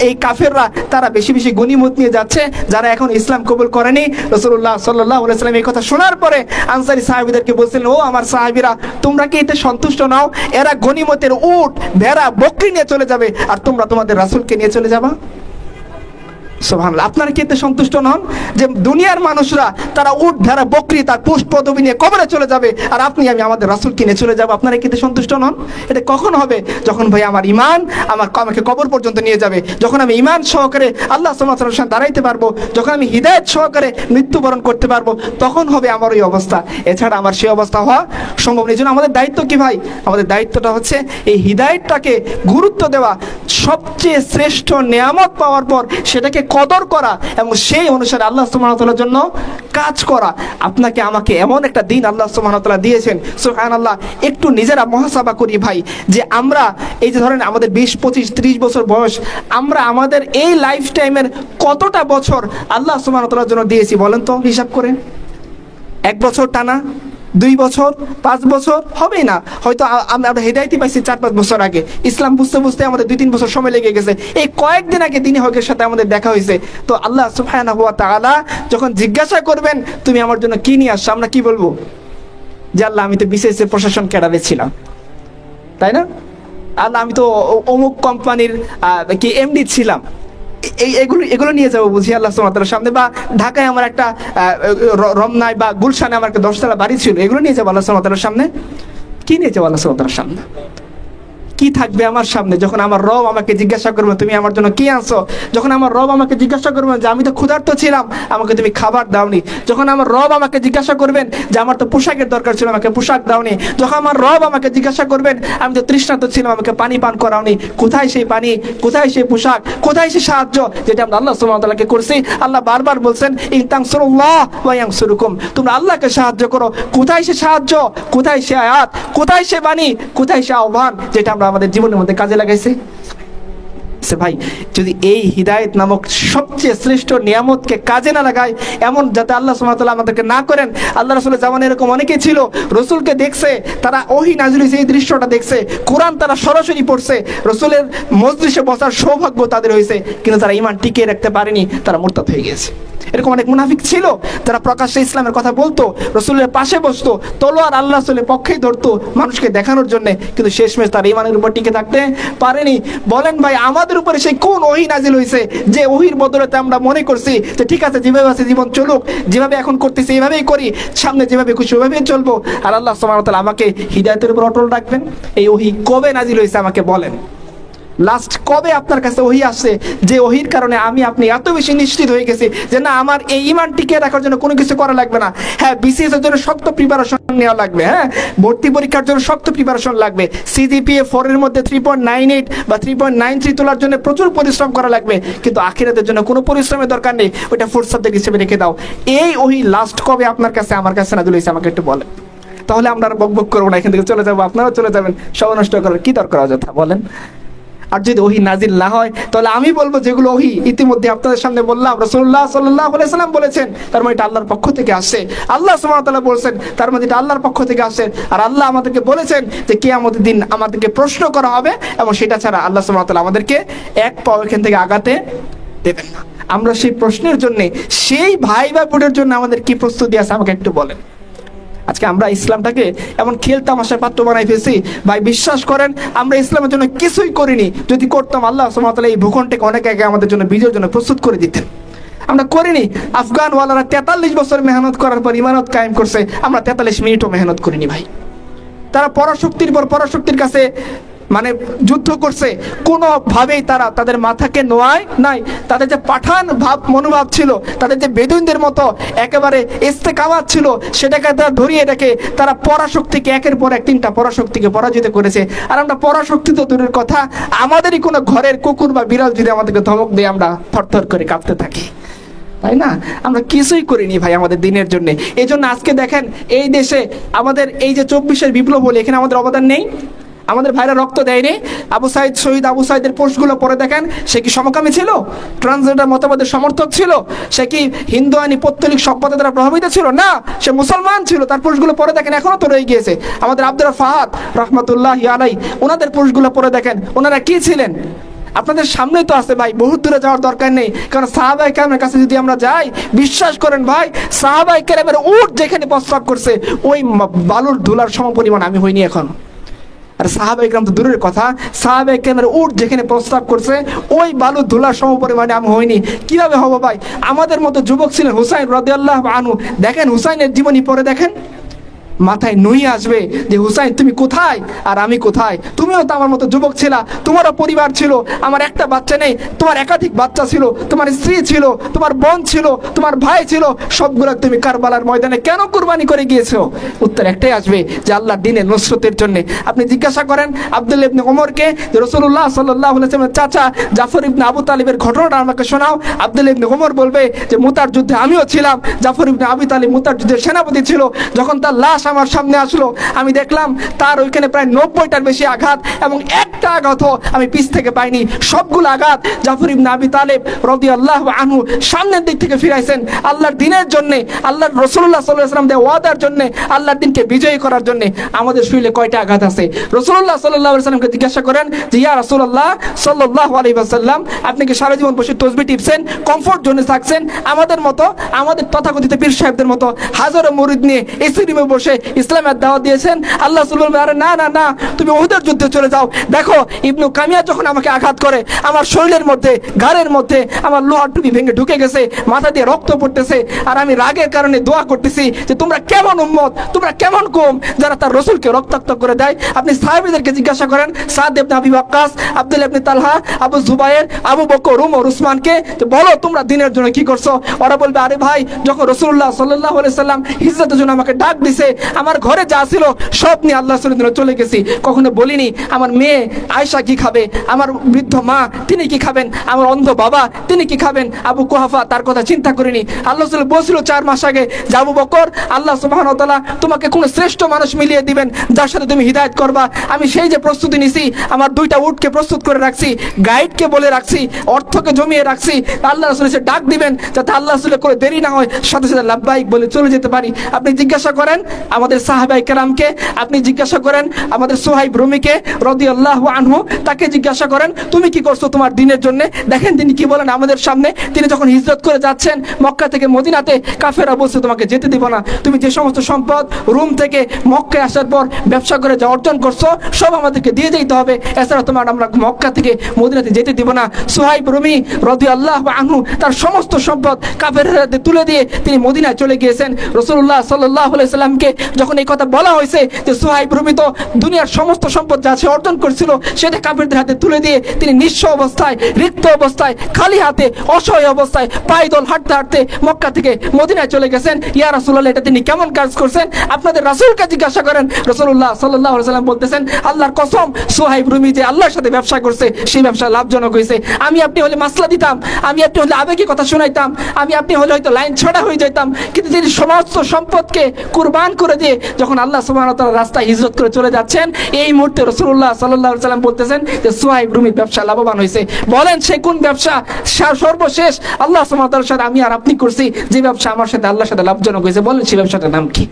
এই কাফেররা তারা বেশি বেশি গনিমত নিয়ে যাচ্ছে, যারা এখন ইসলাম কবুল করেনি। রাসূলুল্লাহ সাল্লাল্লাহু আলাইহি ওয়াসাল্লাম এই কথা শোনার পরে আনসারী সাহাবীদেরকে বলছিলেন, ও আমার সাহাবীরা, তোমরা কি এতে সন্তুষ্ট নাও? এরা গনিমতের উট, ভেড়া, বকরি নিয়ে চলে যাবে, আর তোমরা তোমাদের রাসূলকে নিয়ে চলে যাবা। সুবহানাল্লাহ। আপনারা কি এতে সন্তুষ্ট নন যে দুনিয়ার মানুষরা তারা উট, ভেড়া, বকরি, তার পুষ্ট পদবী নিয়ে কবরে চলে যাবে, আর আপনি আমি আমাদের রাসূলকে নিয়ে চলে যাব? আপনারা কি এতে সন্তুষ্ট নন? এটা কখন হবে? যখন ভাই আমার ঈমান আমাকে কবর পর্যন্ত নিয়ে যাবে, যখন আমি ঈমান সহকারে আল্লাহ সুবহানাহু ওয়া তাআলার সামনে দাঁড়াইতে পারবো, যখন আমি হিদায়াত সহকারে মৃত্যুবরণ করতে পারবো, তখন হবে আমার ওই অবস্থা। এছাড়া আমার সেই অবস্থা হওয়া সম্ভব নেই। এই জন্য আমাদের দায়িত্ব কি ভাই? আমাদের দায়িত্বটা হচ্ছে এই হিদায়াতটাকে গুরুত্ব দেওয়া, সবচেয়ে শ্রেষ্ঠ নিয়ামত পাওয়ার পর সেটাকে কদর করা এবং সেই অনুসারে আল্লাহ সুবহানাহু ওয়া তাআলার জন্য কাজ করা। আপনাকে আমাকে এমন একটা দিন আল্লাহ সুবহানাহু ওয়া তাআলা দিয়েছেন, সুবহানাল্লাহ। একটু নিজেরা মুহাসাবা করি ভাই, যে আমরা এই যে ধরেন আমাদের 20, 25, 30 বছর বয়স, আমরা আমাদের এই লাইফ টাইমের কতটা বছর আল্লাহ সুবহানাহু ওয়া তাআলার জন্য দিয়েছি বলেন তো, হিসাব করে। 1 বছর টানা, 2 বছর, 5 বছর হবেই না হয়তো। আমরা হেদায়েতই পাইছি 4-5 বছর আগে, ইসলাম বুঝতে বুঝতে আমাদের 2-3 বছর সময় লেগে গেছে। এই কয়েকদিন আগে দিনী হকের সাথে আমাদের দেখা হয়েছে। তো আল্লাহ সুবহানাহু ওয়া তাআলা যখন জিজ্ঞাসা করবেন তুমি আমার জন্য কি নিয়ে আসছো, আমরা কি বলবো? যে আল্লাহ আমি তো বিসিএস এর প্রশাসন ক্যাডারে ছিলাম, তাই না? আল্লাহ আমি তো অমুক কোম্পানির কি এমডি ছিলাম। এগুলো নিয়ে যাবো বুঝি আল্লাহ সুবহানাহু ওয়া তাআলার সামনে? বা ঢাকায় আমার একটা রমনায় বা গুলশানে আমার একটা 10তলা বাড়ি ছিল, এগুলো নিয়ে যাবো আল্লাহ সুবহানাহু ওয়া তাআলার সামনে? কি নিয়ে যাবো আল্লাহ সুবহানাহু ওয়া তাআলার সামনে? কি থাকবে আমার সামনে যখন আমার রব আমাকে জিজ্ঞাসা করবে তুমি আমার জন্য কি আনছো? যখন আমার রব আমাকে জিজ্ঞাসা করবেন যে আমি তো ক্ষুধার্ত ছিলাম, আমাকে তুমি খাবার দাওনি। যখন আমার রব আমাকে জিজ্ঞাসা করবেন যে আমার তো পোশাকের দরকার ছিল, আমাকে পোশাক দাওনি। যখন আমার রব আমাকে জিজ্ঞাসা করবেন আমি তো তৃষ্ণার্ত ছিলাম, আমাকে পানি পান করাওনি। কোথায় সেই পানি, কোথায় সেই পোশাক, কোথায় সেই সাহায্য যেটা আমরা আল্লাহ সুবহানাহু ওয়া তাআলাকে করছি? আল্লাহ বারবার বলছেন ইন তানসুরুল্লাহ ওয়া ইয়ানসুরুকুম, তোমরা আল্লাহকে সাহায্য করো। কোথায় সে সাহায্য, কোথায় সে আয়াত, কোথায় সে বাণী, কোথায় সে আহ্বান যেটা আমরা আমাদের জীবনের মধ্যে কাজে লাগাইছে? ভাই যদি এই হিদায়াত নামক সবচেয়ে শ্রেষ্ঠ নিয়ামতকে কাজে না লাগায়, এমন যাতে আল্লাহ সুবহানাহু ওয়া তাআলা আমাদেরকে না করেন। আল্লাহ রাসূলের জামানায় এরকম অনেকেই ছিল, রাসূলকে দেখছে, তারা ওহী নাযিল হয়েছে এই দৃশ্যটা দেখছে, কোরআন তারা সরাসরি পড়ছে, রাসূলের মজলিসে বসার সৌভাগ্য তাদের হয়েছে, কিন্তু তারা ঈমান টিকিয়ে রাখতে পারেনি, তারা মুরতাদ হয়ে গেছে। এরকম অনেক মুনাফিক ছিল যারা প্রকাশ্যে ইসলামের কথা বলতো, রাসূলের পাশে বসতো, তলোয়ার আল্লাহ রাসূলের পক্ষেই ধরতো মানুষকে দেখানোর জন্য, কিন্তু শেষমেশ তার ঈমানের উপর টিকে থাকতে পারেনি। বলেন ভাই আমাদের উপরে সেই কোন ওহী নাযিল হয়েছে যে ওহীর বদৌলতে আমরা মনে করছি যে ঠিক আছে যেভাবে আছে জীবন চলুক, যেভাবে এখন করতেছি এইভাবেই করি, সামনে যেভাবে খুশি ওইভাবেই চলবো, আর আল্লাহ সুবহানাহু ওয়া তাআলা আমাকে হিদায়াতের উপর অটল রাখবেন? এই ওহী কবে নাযিল হয়েছে আমাকে বলেন? লাস্ট কবে আপনার কাছে ওহী আসছে যে ওহীর কারণে আমি আপনি এত বেশি নিশ্চিত হয়ে গেছি যে না আমার এই ঈমান টিকিয়ে রাখার জন্য কোনো কিছু করা লাগবে না? হ্যাঁ, বিসিএস এর জন্য শক্ত প্রিপারেশন নেওয়া লাগবে, হ্যাঁ ভর্তি পরীক্ষার জন্য শক্ত প্রিপারেশন লাগবে, সিজিপিএ 4 এর মধ্যে 3.98 বা 3.93 তোলার জন্য প্রচুর পরিশ্রম করা লাগবে, কিন্তু আখিরাতের জন্য কোনো পরিশ্রমের দরকার নেই, ওটা ফোর্থ সাবজেক্ট হিসেবে রেখে দাও। এই ওহী লাস্ট কবে আপনার কাছে আমার কাছে নাযিল হয়েছে আমাকে একটু বলেন। তাহলে আমরা আর বকবক করবো না, এখান থেকে চলে যাবো, আপনারাও চলে যাবেন, সময় নষ্ট করার কি দরকার অযথা বলেন? আর যদি ওহী নাজিল না হয় তাহলে আমি বলবো যেগুলো ওহী ইতিমধ্যে আপনাদের সামনে বললাম, রাসূলুল্লাহ সাল্লাল্লাহু আলাইহি ওয়াসাল্লাম বলেছেন, তার মানে এটা আল্লাহর পক্ষ থেকে আসছে, আল্লাহ সুবহানাহু ওয়া তাআলা বলেছেন, তার মানে এটা আল্লাহর পক্ষ থেকে আসছে। আর আল্লাহ আমাদেরকে বলেছেন যে কিয়ামতের দিন আমাদেরকে প্রশ্ন করা হবে, এবং সেটা ছাড়া আল্লাহ সুবহানাহু ওয়া তাআলা আমাদেরকে এক পাও এখান থেকে আগাতে দেবেন না। আমরা সেই প্রশ্নের জন্য, সেই ভাইবা বোর্ডের জন্য আমাদের কি প্রস্তুতি আছে আমাকে একটু বলেন। আজকে আমরা ইসলামটাকে এমন খেল তামাশার পাত্র বানাই ফেলছি ভাই, বিশ্বাস করেন আমরা ইসলামের জন্য কিছুই করিনি। যদি করতাম আল্লাহ সুবহানাহু ওয়া তাআলা এই ভূখণ্ডকে অনেক আগে আমাদের জন্য বিজয়ের জন্য প্রস্তুত করে দিতেন। আমরা করিনি। আফগান ওয়ালারা 43 বছর মেহনত করার পর ইমানত কায়েম করছে, আমরা 43 মিনিটও মেহনত করিনি ভাই। তারা পরাশক্তির পর পরাশক্তির কাছে মানে যুদ্ধ করছে, কোনোভাবেই তারা তাদের মাথাকে নোয়ায় নাই। তাদের যে পাঠান ভাব মনোভাব ছিল, তাদের যে বেদুইনদের মতো একেবারে ইস্তেকামাত ছিল, সেটাকে তারা ধরিয়ে রেখে তারা পরাশক্তিকে একের পর এক 3টা পরাশক্তিকে পরাজিত করেছে। আর আমরা পরাশক্তি তো দূরের কথা, আমাদেরই কোনো ঘরের কুকুর বা বিড়াল যদি আমাদেরকে ধমক দিয়ে আমরা থরথর করে কাঁপতে থাকি, তাই না? আমরা কিছুই করিনি ভাই আমাদের দিনের জন্য। এই জন্য আজকে দেখেন এই দেশে আমাদের এই যে 24-এর বিপ্লব হলো, এখানে আমাদের অবদান নেই। আমাদের ভাইরা রক্ত দেয়নি? আবু সাইদ শহীদ আবু সাইদের পোস্টগুলো পড়ে দেখেন, সে কি সমকামী ছিল? ট্রান্সজেন্ডার মতবাদের সমর্থক ছিল? সে কি হিন্দু আইনি পৌত্তলিক সভ্যতা দ্বারা প্রভাবিত ছিল? না, সে মুসলমান ছিল। তার পোস্টগুলো পড়ে দেখেন, এখনো তো রয়ে গিয়েছে। আমাদের আব্দুল ফাহাদ রহমতুল্লাহ আলাই, ওনাদের পোস্টগুলো পড়ে দেখেন, ওনারা কি ছিলেন? আপনাদের সামনেই তো আছে ভাই, বহুত দূরে যাওয়ার দরকার নেই। কারণ সাহাবায়ে কেরামের কাছে যদি আমরা যাই, বিশ্বাস করেন ভাই, সাহাবায়ে কেরামের উট যেখানে প্রস্রাব করছে ওই বালুর ধুলার সমপরিমাণ আমি হইনি এখন। আর সাহাবায়ে কেরাম তো দূরের কথা, সাহাবায়ে কেরামের উট যেখানে প্রস্রাব করছে ওই বালুর ধুলার সমপরিমাণে আমি হইনি। কিভাবে হবো ভাই? আমাদের মতো যুবক ছিলেন হুসাইন রাদিয়াল্লাহু আনহু। দেখেন হুসাইনের জীবনী পড়ে দেখেন, মাথায় নই আসবে যে হুসাইন তুমি কোথায় আর আমি কোথায়। তুমিও তো আমার মতো যুবক ছিলা, তোমারও পরিবার ছিল। আমার একটা বাচ্চা নেই, তোমার একাধিক বাচ্চা ছিল, তোমার স্ত্রী ছিল, তোমার বোন ছিল, তোমার ভাই ছিল, সবগুলো তুমি কারবালার ময়দানে কেন কুরবানি করে গিয়েছো? উত্তর একটাই আসবে, যে আল্লাহর দ্বীনের নুসরতের জন্য। আপনি জিজ্ঞাসা করেন আব্দুল্লাহ ইবনে ওমরকে, যে রাসূলুল্লাহ সাল্লাল্লাহু আলাইহি ওয়াসাল্লামের চাচা জাফর ইবনে আবু তালিবের ঘটনাটা আমাকে শোনাও। আব্দুল্লাহ ইবনে ওমর বলবে যে মুতার যুদ্ধে আমিও ছিলাম, জাফর ইবনে আবু তালিব মুতার যুদ্ধের সেনাপতি ছিল। যখন তার লাশ আমার সামনে আসলো, আমি দেখলাম তার ওইখানে প্রায় 90টার বেশি আঘাত, এবং একটা আঘাতও আমি পিছ থেকে পাইনি। সবগুলো আঘাত জাফর ইবনে আবি তালেব রাদিয়াল্লাহু আনহু সামনের দিক থেকে ফিরাইছেন আল্লাহর দ্বীনের জন্য, আল্লাহর রাসূলুল্লাহ সাল্লাল্লাহু আলাইহি ওয়াসাল্লাম দেওয়া ওয়াদার জন্য, আল্লাহর দ্বীনকে বিজয়ী করার জন্য। আমাদের শরীরে কয়টা আঘাত আছে? রাসূলুল্লাহ সাল্লাল্লাহু আলাইহি ওয়াসাল্লামকে জিজ্ঞাসা করেন যে ইয়া রাসূলুল্লাহ সাল্লাল্লাহু আলাইহি ওয়াসাল্লাম, আপনি কি সারা জীবন বসে তাসবিহ টিপছেন, কমফোর্ট জোনে থাকছেন? আমাদের মতো, আমাদের তথাকথিত পীর সাহেবদের মতো হাজারো মুরিদ নিয়ে এসি রুমে বসে ইসলামের দাওয়াত দিয়েছেন? আল্লাহ রাসূল বললেন, আরে না না না, তুমি উহুদের যুদ্ধে চলে যাও। দেখো ইবনু কামিয়া যখন আমাকে আঘাত করে, আমার শরীরের মধ্যে, ঘাড়ের মধ্যে আমার লোহার টুপি ভেঙে ঢুকে গেছে, মাথা দিয়ে রক্ত পড়তেছে, আর আমি রাগের কারণে দোয়া করতেছি যে তোমরা কেমন উম্মত, তোমরা কেমন কওম যারা তার রাসূলকে রক্তাক্ত করে দেয়। আপনি সাহাবীদেরকে জিজ্ঞাসা করেন, সাদ ইবনে আবি ওয়াক্কাস, আব্দুল্লাহ ইবনে তালহা, আবু যুবায়ের, আবু বকর, উমর, উসমানকে বলো তোমরা দ্বীনের জন্য কি করছো? ওরা বলবে, আরে ভাই, যখন রাসূলুল্লাহ সাল্লাল্লাহু আলাইহি সাল্লাম হিজরতের জন্য আমাকে ডাক দিছে, আমার ঘরে যা ছিল সব নিয়ে আল্লাহ রাসূলের জন্য চলে গেছি। কখনো বলিনি আমার মেয়ে আয়েশা কি খাবে, আমার বৃদ্ধ মা তিনি কি খাবেন, আমার অন্ধ বাবা তিনি কি খাবেন, আবু কুহাফা তার কথা চিন্তা করিনি। আল্লাহ রাসূল বলেছিল 4 মাস আগে যে আবু বকর, আল্লাহ সুবহানাহু ওয়া তাআলা তোমাকে কোন শ্রেষ্ঠ মানুষ মিলিয়ে দিবেন যার সাথে তুমি হিদায়াত করবা। আমি সেই যে প্রস্তুতি নিছি, আমার 2টা উটকে প্রস্তুত করে রাখছি, গাইডকে বলে রাখছি, অর্থকে জমিয়ে রাখছি। আল্লাহ রাসূল এসে ডাক দিবেন যাতে আল্লাহ রাসূলের করে দেরি না হয়, সাথে সাথে লাব্বাইক বলে চলে যেতে পারি। আপনি জিজ্ঞাসা করেন আমাদের সাহাবায়ে কেরামকে, আপনি জিজ্ঞাসা করেন আমাদের সুহাইব রুমিকে রাদিয়াল্লাহু আনহু, তাকে জিজ্ঞাসা করেন তুমি কি করছো তোমার দ্বীনের জন্য। দেখেন তিনি কি বলেন আমাদের সামনে। তিনি যখন হিজরত করে যাচ্ছেন মক্কা থেকে মদিনাতে, কাফেররা বলছে তোমাকে যেতে দিব না, তুমি যে সমস্ত সম্পদ রুম থেকে মক্কায় আসার পর ব্যবসা করে যা অর্জন করছো সব আমাদেরকে দিয়ে যেতে হবে, এছাড়া তোমার আমরা মক্কা থেকে মদিনাতে যেতে দিব না। সুহাইব রুমি রাদিয়াল্লাহু আনহু তার সমস্ত সম্পদ কাফেরদের হাতে তুলে দিয়ে তিনি মদিনায় চলে গিয়েছেন। রাসূলুল্লাহ সাল্লাল্লাহু আলাইহি সাল্লামকে যখন এই কথা বলা হয়েছে যে সুহাইব রুমি তো দুনিয়ার সমস্ত সম্পদ যা সে অর্জন করেছিল সেটা কাফেরদের হাতে তুলে দিয়ে তিনি নিঃস্ব অবস্থায়, রিক্ত অবস্থায়, খালি হাতে, অসহায় অবস্থায় পায়দল হাঁটতে হাঁটতে মক্কা থেকে মদিনায় চলে গেছেন। ইয়া রাসূলুল্লাহ, এটা তিনি কেমন কাজ করছেন? আপনাদের রাসূলকে জিজ্ঞাসা করেন। রাসূলুল্লাহ সাল্লাল্লাহু আলাইহি সাল্লাম বলতেছেন, আল্লাহর কসম, সুহাইব রুমি যে আল্লাহর সাথে ব্যবসা করছে সেই ব্যবসা লাভজনক হয়েছে। আমি আপনি হলে মাসলা দিতাম, আমি আপনি হলে আবেগী কথা শোনাইতাম, আমি আপনি হলে হয়তো লাইন ছড়া হয়ে যেতাম, কিন্তু তিনি সমস্ত সম্পদকে কুরবান করে দিয়ে যখন আল্লাহ সুবহানাহু ওয়া তাআলার রাস্তায় হিজরত করে চলে যাচ্ছেন, এই মুহূর্তে রাসূলুল্লাহ সাল্লাল্লাহু আলাইহি সাল্লাম বলতেছেন যে সুহাইব রুমির ব্যবসা লাভবান হয়েছে। বলেন সে কোন ব্যবসা সর্বশেষ আল্লাহ সুবহানাহু ওয়া তাআলার সাথে আমি আর আপনি করছি, যে ব্যবসা আমার সাথে আল্লাহর সাথে লাভজনক হয়েছে? বলেন সেই ব্যবসাটার নাম কি?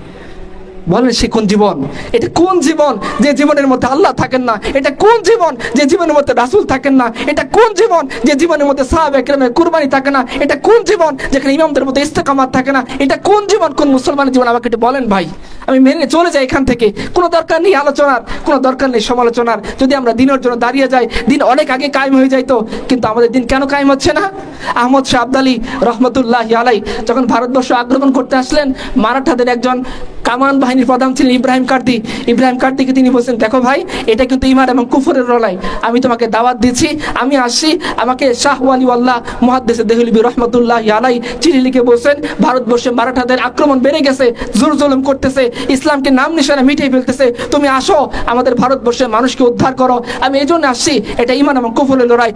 বলেন সে কোন জীবন? এটা কোন জীবন যে জীবনের মধ্যে আল্লাহ থাকেন না? এটা কোন জীবন যে জীবনের মধ্যে রাসূল থাকেন না? এটা কোন জীবন যে জীবনের মধ্যে সাহাবায়ে কেরামের কুরবানি থাকে না? এটা কোন জীবন যেখানে ইমামদের মধ্যে ইস্তেকামাত থাকে না? এটা কোন জীবন, কোন মুসলমানের জীবন? আমাকে একটু বলেন ভাই, আমি মেনে চলে যাই এখান থেকে। কোনো দরকার নেই আলোচনার, কোনো দরকার নেই সমালোচনার। যদি আমরা দিনের জন্য দাঁড়িয়ে যাই, দিন অনেক আগে কায়েম হয়ে যাইতো, কিন্তু আমাদের দিন কেন কায়েম হচ্ছে না? আহমদ শাহ আবদালী রহমতুল্লাহি আলাই যখন ভারতবর্ষ আক্রমণ করতে আসলেন, মারাঠাদের একজন কামান বাহিনীর প্রধান ছিলেন ইব্রাহিম কার্দি। ইব্রাহিম কার্দিকে তিনি বলছেন, দেখো ভাই, এটা কিন্তু ঈমান এবং কুফরের লড়াই, আমি তোমাকে দাওয়াত দিচ্ছি, আমি আসছি। আমাকে শাহ ওয়ালিউল্লাহ মুহাদ্দিস দেহলভী রহমতুল্লাহি আলাই চিঠি লিখে বলছেন, ভারতবর্ষে মারাঠাদের আক্রমণ বেড়ে গেছে, জোর জুলুম করতেছে, ইসলামকে নাম নিশানা মিটিয়ে ফেলতেছে, তুমি আসো আমাদের ভারতবর্ষের মানুষকে উদ্ধার করো। আমি এই জন্য আসছি, এটা ঈমান এবং কুফরের লড়াই,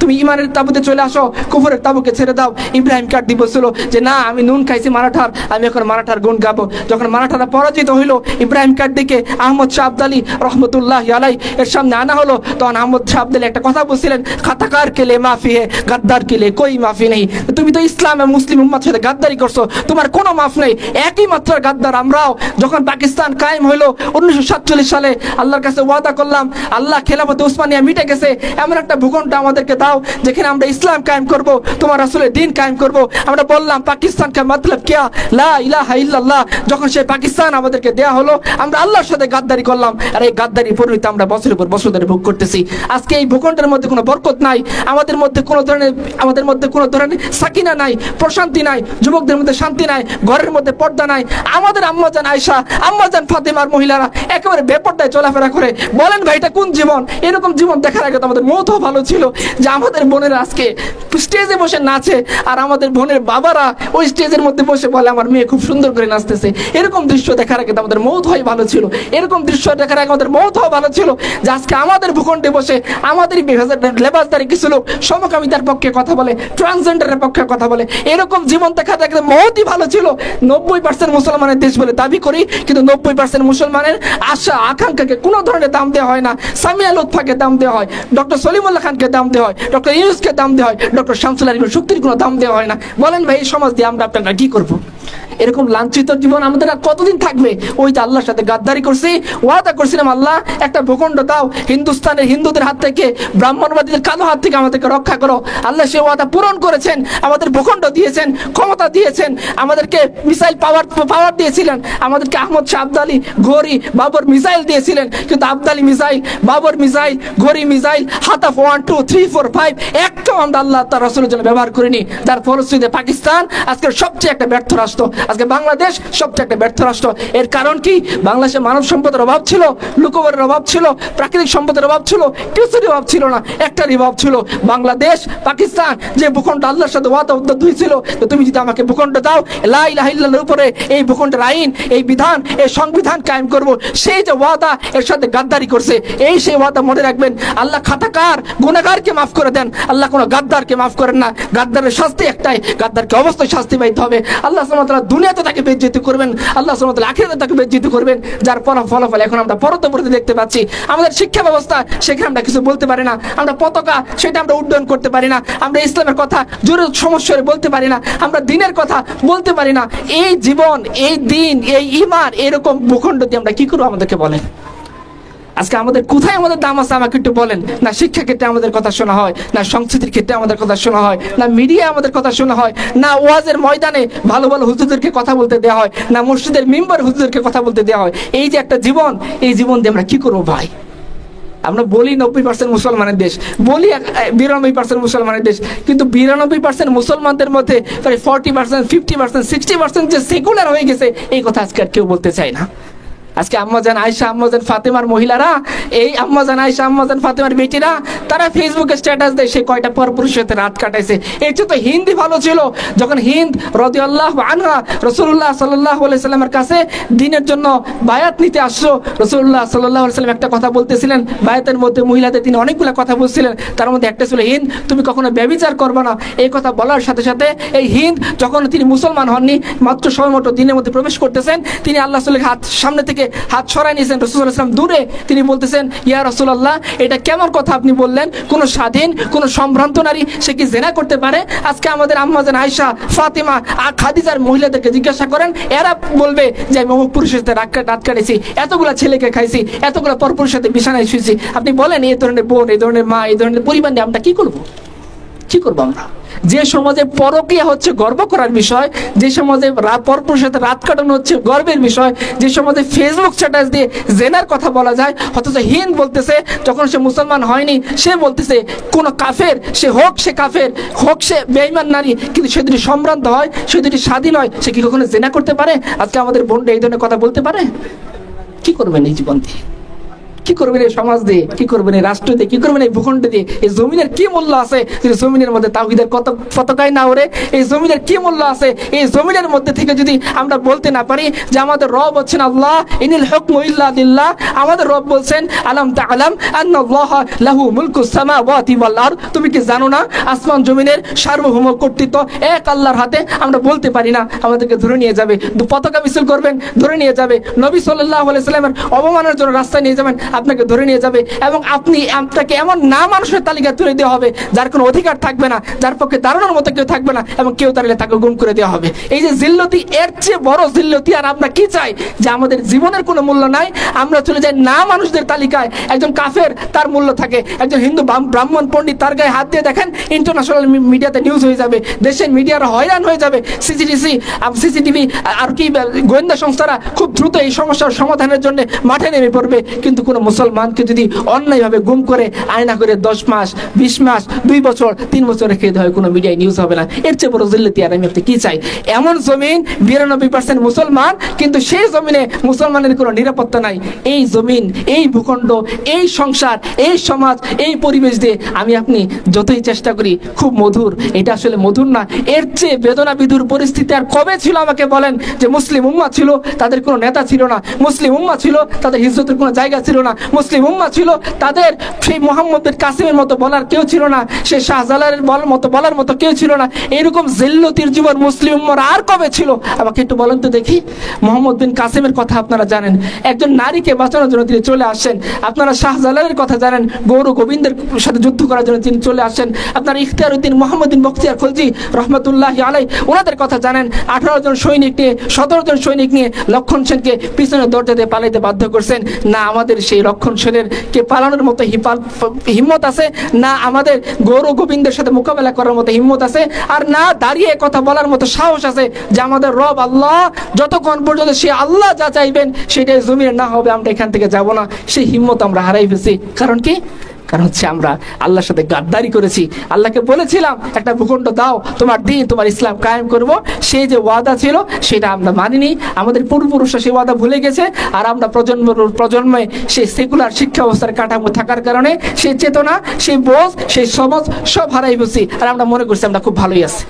তুমি ঈমানের তাবুতে চলে আসো, কুফরের তাবুকে ছেড়ে দাও। ইব্রাহিম কার্দি বলছিল যে না, আমি নুন খাইছি মারাঠার, আমি এখন মারাঠার গুণ গাবো। যখন মারাঠারা পরাজিত হইল, ইব্রাহিম কার্দিকে আহমদ শাহ আবদালী রহমতুল্লাহ আলাই এর সামনে আনা হলো, তখন আহমদ শাহ আবদালী একটা কথা বলছিলেন, খাতাকার কেলে মাফি হে গাদ্দার কেলে কই মাফি নেই। তুমি তো ইসলাম এবং মুসলিম উম্মার সাথে গাদ্দারি করছো, তোমার কোনো মাফ নেই। একই মাত্রার গাদ্দার আমরাও। যখন পাকিস্তান কায়েম হইলো 1947 সালে, আল্লাহর কাছে ওয়াদা করলাম, আল্লাহ খেলাফতে উসমানিয়া মিটে গেছে, এমন একটা ভূখণ্ড আমাদেরকে দাও যেখানে আমরা ইসলাম কায়েম করব, তোমার রাসূলের দ্বীন কায়েম করব। আমরা বললাম পাকিস্তান কা মতলব কিয়া, লা ইলাহা ইল্লাল্লাহ। যখন সেই পাকিস্তান আমাদেরকে দেয়া হলো, আমরা আল্লাহর সাথে গাদ্দারি করলাম, আর এই গাদ্দারি পরিণতি আমরা বছরের পর বছর ধরে ভোগ করতেছি। আজকে এই ভূখণ্ডের মধ্যে কোনো বরকত নাই, আমাদের মধ্যে কোনো ধরনের সাকিনা নাই, প্রশান্তি নাই, যুবকদের মধ্যে শান্তি নাই, ঘরের মধ্যে পর্দা নাই। আমাদের আম্মাজান আয়েশা, আম্মাজান ফাতেমার মহিলারা একেবারে বেপর্দায় চলাফেরা করে। বলেন ভাই, এটা কোন জীবন? এরকম জীবন দেখার আগে তো আমাদের মৌতও ভালো ছিল, যে আমাদের বোনেরা আজকে স্টেজে বসে নাচে, আর আমাদের বোনের বাবারা ওই স্টেজের মধ্যে বসে বলে আমার মেয়ে খুব সুন্দর করে নাচতেছে। এরকম দৃশ্য দেখার আগে তো আমাদের মৌত হয় ভালো ছিল। এরকম দৃশ্য দেখার আগে আমাদের মৌত হওয়া ভালো ছিল, যে আজকে আমাদের ভূখণ্ডে বসে আমাদেরই লেবাসদারি কিছু লোক সমকামিতার পক্ষে কথা বলে, ট্রান্সজেন্ডারের পক্ষে কথা বলে। এরকম জীবন দেখা দেখে মৌতই ভালো ছিল। 90% মুসলমানের দেশ বলে দাবি করি, কিন্তু 90% মুসলমানের আশা আকাঙ্ক্ষাকে কোনো ধরনের দাম দেওয়া হয় না। সামিয়া লুৎফাকে দাম দেওয়া হয়, ডক্টর সলিমুল্লাহ খানকে দাম দেওয়া হয়, ডক্টর ইউনুসকে দাম দেওয়া হয়, ডক্টর শামসুল আরিফের শক্তির কোনো দাম দেওয়া হয় না। বলেন ভাই, এই সমাজ দিয়ে আমরা আপনারা কি করবো? এরকম লাঞ্ছিত জীবন আমাদের আর কতদিন থাকবে? ওই যে আল্লাহর সাথে গাদ্দারি করছি, ওয়াদা করছিলাম আল্লাহ একটা ভূখণ্ড দাও, হিন্দুস্তানের হিন্দুদের হাত থেকে, ব্রাহ্মণবাদীদের কালো হাত থেকে আমাদেরকে রক্ষা করো। আল্লাহ সে ওয়াদা পূরণ করেছেন, আমাদের ভূখণ্ড দিয়েছেন, ক্ষমতা দিয়েছেন, আমাদেরকে মিসাইল পাওয়ার দিয়েছিলেন, আমাদেরকে আহমদ শাহ আবদালী, ঘড়ি, বাবর মিসাইল দিয়েছিলেন। কিন্তু আবদালী মিসাইল, বাবর মিসাইল, ঘড়ি মিসাইল, হাতাফ 1 2 3 4 5 একটাও আমরা আল্লাহ তার রাসূলের জন্য ব্যবহার করিনি। তার ফলশ্রুতিতে পাকিস্তান আজকের সবচেয়ে একটা ব্যর্থ রাষ্ট্র, আজকে বাংলাদেশ সবচেয়ে একটা ব্যর্থ রাষ্ট্র। এর কারণ কি? বাংলাদেশে মানব সম্পদের অভাব ছিল, লোকবলের অভাব ছিল, প্রাকৃতিক সম্পদের অভাব ছিল, কিছুরই অভাব ছিল না, একটারই অভাব ছিল। বাংলাদেশ, পাকিস্তান যে ভূখণ্ড আল্লাহর সাথে ওয়াদা হয়েছিল, তুমি যদি আমাকে ভূখণ্ড দাও, লা ইলাহা ইল্লাল্লাহর উপরে এই ভূখণ্ডের আইন, এই বিধান, এই সংবিধান কায়েম করব, সেই যে ওয়াদা, এর সাথে গাদ্দারি করছে। এই সেই ওয়াদা মনে রাখবেন। আল্লাহ খাতাকার গুনাহগারকে মাফ করে দেন, আল্লাহ কোনো গাদ্দারকে মাফ করেন না। গাদ্দারের শাস্তি একটাই, গাদ্দারকে অবশ্যই শাস্তি পাইতে হবে। আল্লাহ সুবহানাহু ওয়া তাআলা দুনিয়াতে তাকে বেজ্জতি করবেন, আল্লাহ সুবহানাহু ওয়া তাআলা আখিরাতে তাকে বেজ্জতি করবেন, যার ফলাফল এখন আমরা পরবর্তীতে দেখতে পাচ্ছি। আমাদের শিক্ষা ব্যবস্থা, সেখানে আমরা কিছু বলতে পারি না। আমরা পতাকা, সেটা আমরা উড্ডয়ন করতে পারি না। আমরা ইসলামের কথা জোরে সমস্যা বলতে পারি না। আমরা দ্বীনের কথা বলতে পারি না। এই জীবন, এই দ্বীন, এই ঈমান, এরকম ভূখণ্ড দিয়ে আমরা কি করবো? আমাদেরকে বলেন, আজকে আমাদের কোথায় আমাদের দাম আছে? আমাকে একটু বলেন। না শিক্ষা ক্ষেত্রে আমাদের কথা শোনা হয়, না সংস্কৃতির ক্ষেত্রে আমাদের কথা শোনা হয়, না মিডিয়ায় আমাদের কথা শোনা হয়, না ওয়াজের ময়দানে ভালো ভালো হুজুরদেরকে কথা বলতে দেওয়া হয়, না মসজিদের মিম্বার হুজুরদেরকে কথা বলতে দেওয়া হয়। এই যে একটা জীবন, এই জীবন দিয়ে আমরা কি করবো ভাই? আমরা বলি 90% মুসলমানের দেশ, বলি 92% মুসলমানের দেশ, কিন্তু 92% মুসলমানদের মধ্যে প্রায় 40%, 50%, 60% যে সেকুলার হয়ে গেছে, এই কথা আজকে আর কেউ বলতে চায় না। আজকে আম্মাজান আয়েশা, আম্মাজান ফাতেমার মহিলারা, এই আম্মাজান আয়েশা, আম্মাজান ফাতেমার বেটিরা, তারা ফেসবুকে স্ট্যাটাস দেয় সে কয়টা পরপুরুষের সাথে রাত কাটাইছে। এর চেয়ে তো হিন্দি ভালো ছিল। যখন হিন্দ রাদিয়াল্লাহু আনহা রাসূলুল্লাহ সাল্লাল্লাহু আলাইহি সাল্লামের কাছে দ্বীনের জন্য বায়াত নিতে আসলো, রাসূলুল্লাহ সাল্লাল্লাহু আলাইহি সাল্লাম একটা কথা বলতেছিলেন, বায়াতের মধ্যে মহিলাদের তিনি অনেকগুলো কথা বলছিলেন, তার মধ্যে একটা ছিল হিন্দ তুমি কখনো ব্যভিচার করবে না। এই কথা বলার সাথে সাথে এই হিন্দ, যখন তিনি মুসলমান হননি, মাত্র সময়মতো দ্বীনের মধ্যে প্রবেশ করতেছেন, তিনি আল্লাহ রাসূলের হাত সামনে থেকে হাত সরাই নিয়েছেন, রাসূল সাল্লাল্লাহু আলাইহি ওয়াসাল্লাম দূরে। তিনি বলতেছেন, ইয়া রাসূলুল্লাহ, এটা কেমন কথা আপনি বললেন? কোন স্বাধীন, কোন সম্ভ্রান্ত নারী সে কি জিনা করতে পারে? আজকে আমাদের আম্মাজান আয়েশা, ফাতিমা আর খাদিজার মহিলাদেরকে জিজ্ঞাসা করেন, এরা বলবে যে আমি অমুক পুরুষের সাথে রাত কাটেছি, এতগুলা ছেলেকে খাইছি, এতগুলা পরপুরুষের সাথে বিছানায় শুয়েছি। আপনি বলেন, এই ধরনের বোন, এই ধরনের মা, এই ধরনের পরিবার নিয়ে আমরা কি করবো? কি করবো আমরা? যে সমাজে পরকীয়া হচ্ছে গর্ব করার বিষয়, যে সমাজে পরপুরুষের সাথে রাত কাটানো হচ্ছে গর্বের বিষয়, যে সমাজে ফেসবুক স্ট্যাটাস দিয়ে জেনার কথা বলা যায়, অথচ হিন্দ বলতেছে, যখন সে মুসলমান হয়নি, সে বলতেছে কোন কাফের, সে কাফের হোক, সে বেঈমান নারী, কিন্তু সে যদি সম্ভ্রান্ত হয়, সে যদি স্বাধীন হয়, সে কি কখনো জেনা করতে পারে? আজকে আমাদের বোনটা এই ধরনের কথা বলতে পারে? কি করবেন এই জীবন দিয়ে? কি করবেন এই সমাজ দিয়ে, কি করবেন এই রাষ্ট্র দিয়ে, কি করবেন এই ভূখণ্ড দিয়ে? এই জমিনের কি মূল্য আছে যদি জমিনের মধ্যে তাওহীদের কত পতাকাই না ওড়ে? এই জমিনের কি মূল্য আছে এই জমিনের মধ্যে থেকে যদি আমরা বলতে না পারি যে আমাদের রব হচ্ছেন আল্লাহ, ইনিল হুকমু ইল্লা লিল্লাহ। আমাদের রব বলছেন আলাম তাআলাম আন্নাল্লাহ লাহু মুলকুস সামাওয়াতি ওয়াল আরদ। তুমি কি জানো না আসমান জমিনের সার্বভৌম কর্তৃত্ব এক আল্লাহর হাতে? আমরা বলতে পারি না, আমাদেরকে ধরে নিয়ে যাবে, পতাকা মিছিল করবেন ধরে নিয়ে যাবে, নবী সাল্লাল্লাহু আলাইহি সাল্লামের অবমাননার জন্য রাস্তায় নিয়ে যাবেন আপনাকে ধরে নিয়ে যাবে, এবং আপনাকে এমন না মানুষের তালিকায় তুলে দেওয়া হবে যার কোনো অধিকার থাকবে না, যার পক্ষে দাঁড়ানোর মতো কেউ থাকবে না, এবং কেউ দাঁড়ালে তাকে গুম করে দেওয়া হবে। এই যে জিল্লতি, এর চেয়ে বড় জিল্লতি আর আমরা কি চাই? যে আমাদের জীবনের কোনো মূল্য নাই, আমরা চলে যাই না মানুষদের তালিকায়। একজন কাফের তার মূল্য থাকে, একজন হিন্দু ব্রাহ্মণ পণ্ডিত তার গায়ে হাত দিয়ে দেখেন ইন্টারন্যাশনাল মিডিয়াতে নিউজ হয়ে যাবে, দেশের মিডিয়ারা হয়রান হয়ে যাবে, সিসিটিভি আর কি গোয়েন্দা সংস্থারা খুব দ্রুত এই সমস্যার সমাধানের জন্য মাঠে নেমে পড়বে। কিন্তু কোনো মুসলমানকে যদি অন্যায়ভাবে গুম করে আয়না করে 10 মাস 20 মাস 2 বছর 3 বছর রেখে দেওয়া হয়, কোনো মিডিয়ায় নিউজ হবে না। এর চেয়ে বড় জিল্লতি আর আমি আপনি কি চাই? এমন জমিন 92% মুসলমান, কিন্তু সেই জমিনে মুসলমানের কোনো নিরাপত্তা নাই। এই জমিন, এই ভূখণ্ড, এই সংসার, এই সমাজ, এই পরিবেশ দিয়ে আমি আপনি যতই চেষ্টা করি খুব মধুর, এটা আসলে মধুর না। এর চেয়ে বেদনা বিধুর পরিস্থিতি আর কবে ছিল আমাকে বলেন? যে মুসলিম উম্মাহ ছিল, তাদের কোনো নেতা ছিল না। মুসলিম উম্মাহ ছিল, তাদের হিজরতের কোনো জায়গা ছিল না। মুসলিম উম্মাহ ছিল, তাদের সেই মোহাম্মদ বিন কাসিমের মতো বলার কেউ ছিল না, সেই শাহজালালের বলার মতো কেউ ছিল না। এরকম জিল্লতির জীবন মুসলিম উম্মাহর আর কবে ছিল? আমাকে একটু বলেন তো দেখি। মোহাম্মদ বিন কাসিমের কথা আপনারা জানেন, একজন নারীকে বাঁচানোর জন্য তিনি চলে আসেন। আপনারা শাহজালালের কথা জানেন, গৌর গোবিন্দের সাথে যুদ্ধ করার জন্য তিনি চলে আসেন। আপনারা ইখতিয়ার উদ্দিন মোহাম্মদ বিন বখতিয়ার খলজি রহমতুল্লাহি আলাইহি ওনাদের কথা জানেন। 18 জন সৈনিক নিয়ে 17 জন সৈনিক নিয়ে লক্ষণ সেনকে পিছনের দরজা দিয়ে পালাইতে বাধ্য করছেন। না আমাদের সেই লক্ষণ সেনের কে পালানোর মতো হিম্মত আছে, না আমাদের গৌর গোবিন্দের সাথে মোকাবেলা করার মতো হিম্মত আছে, আর না দাঁড়িয়ে কথা বলার মতো সাহস আছে যে আমাদের রব আল্লাহ, যতক্ষণ পর্যন্ত সে আল্লাহ যা চাইবেন সেটাই জমিনে না হবে আমরা এখান থেকে যাব না। সেই হিম্মত আমরা হারাই ফেলছি। কারণ কি? কারণ হচ্ছে আমরা আল্লাহর সাথে গাদ্দারি করেছি। আল্লাহকে বলেছিলাম একটা ভূখণ্ড দাও, তোমার দিন তোমার ইসলাম কায়েম করব, সেই যে ওয়াদা ছিল সেটা আমরা মানিনি। আমাদের পূর্বপুরুষরা সেই ওয়াদা ভুলে গেছে, আর আমরা প্রজন্মে সেই সেকুলার শিক্ষা ব্যবস্থার কাঠামো থাকার কারণে সেই চেতনা, সেই বোঝ, সেই সমাজ সব হারাই বসি, আর আমরা মনে করছি আমরা খুব ভালোই আছি।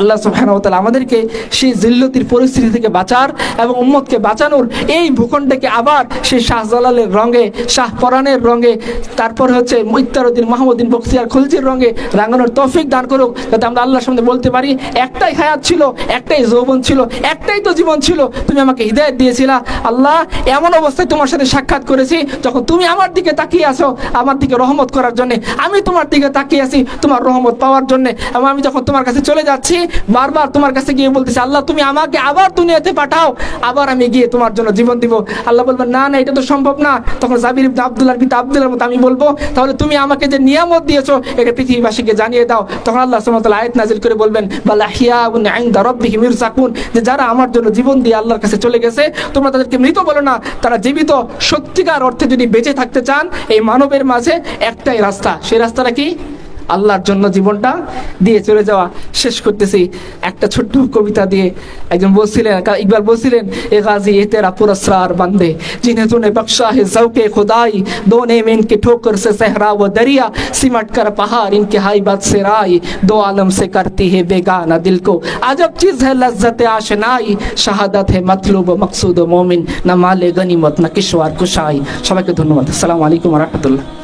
আল্লাহ সুবহানাহু ওয়া তাআলা আমাদেরকে সেই জিল্লতির পরিস্থিতি থেকে বাঁচার এবং উম্মতকে বাঁচানোর, এই ভূখণ্ডকে আবার সেই শাহজালালের রঙে, শাহপরানের রঙে, তারপর হচ্ছে ইখতিয়ার উদ্দিন মোহাম্মদ বিন বখতিয়ার খলজির রঙে রাঙানোর তৌফিক দান করুক, যাতে আমরা আল্লাহর সামনে বলতে পারি একটাই হায়াত ছিল, একটাই যৌবন ছিল, একটাই তো জীবন ছিল, তুমি আমাকে হিদায়াত দিয়েছিলা। আল্লাহ, এমন অবস্থায় তোমার সাথে সাক্ষাৎ করেছি যখন তুমি আমার দিকে তাকিয়ে আছো আমার দিকে রহমত করার জন্য, আমি তোমার দিকে তাকিয়ে আছি তোমার রহমত পাওয়ার জন্য, এবং আমি যখন তোমার কাছে চলে যাচ্ছি বারবার তোমার কাছে গিয়ে বলতেছি আল্লাহ তুমি আমাকে আবার দুনিয়াতে পাঠাও, আবার আমি গিয়ে তোমার জন্য জীবন দিব। আল্লাহ বলবেন না না, এটা তো সম্ভব না। তখন জাবির ইবনে আব্দুল্লাহর পিতা আব্দুল্লাহর মতো আমি বলবো তাহলে তুমি আমাকে যে নিয়ামত দিয়েছো এটা পৃথিবীবাসীকে জানিয়ে দাও। তখন আল্লাহ সুবহানাহু ওয়া তাআলা আয়াত নাযিল করে বলবেন বাল আহইয়াউন ইনদা রাব্বিহিম ইরযাকুন, যে যারা আমার জন্য জীবন দিয়ে আল্লাহর কাছে চলে গেছে তোমরা তাদেরকে মৃত বলো না, তারা জীবিত। সত্যিকার অর্থে যদি বেঁচে থাকতে চান এই মানবের মাঝে একটাই রাস্তা, সেই রাস্তাটা কি? আল্লাহর জন্য জীবনটা দিয়ে চলে যাওয়া। শেষ করতেছি একটা ছোট্ট কবিতা দিয়ে। একজন বলছিলেন, ইকবাল বলছিলেন, এ গাজী এ তেরা পুরস্কার বান্দে जिन्हें तूने बख्शा है ज़ौक़े खुदाई, दोने में इनके ठोकर से सहरा व दरिया, सिमट कर पहाड़ इनके हाइबत से राई, दो आलम से करती है बेगाना दिल को अजब चीज़ है लज्जत आशनाई, शहादत है मतलूब मकसूद मोमिन, न माले गनीमत न किश्वार कुशाई। সবাইকে ধন্যবাদ। আসসালামু আলাইকুম ওয়া রাহমাতুল্লাহ।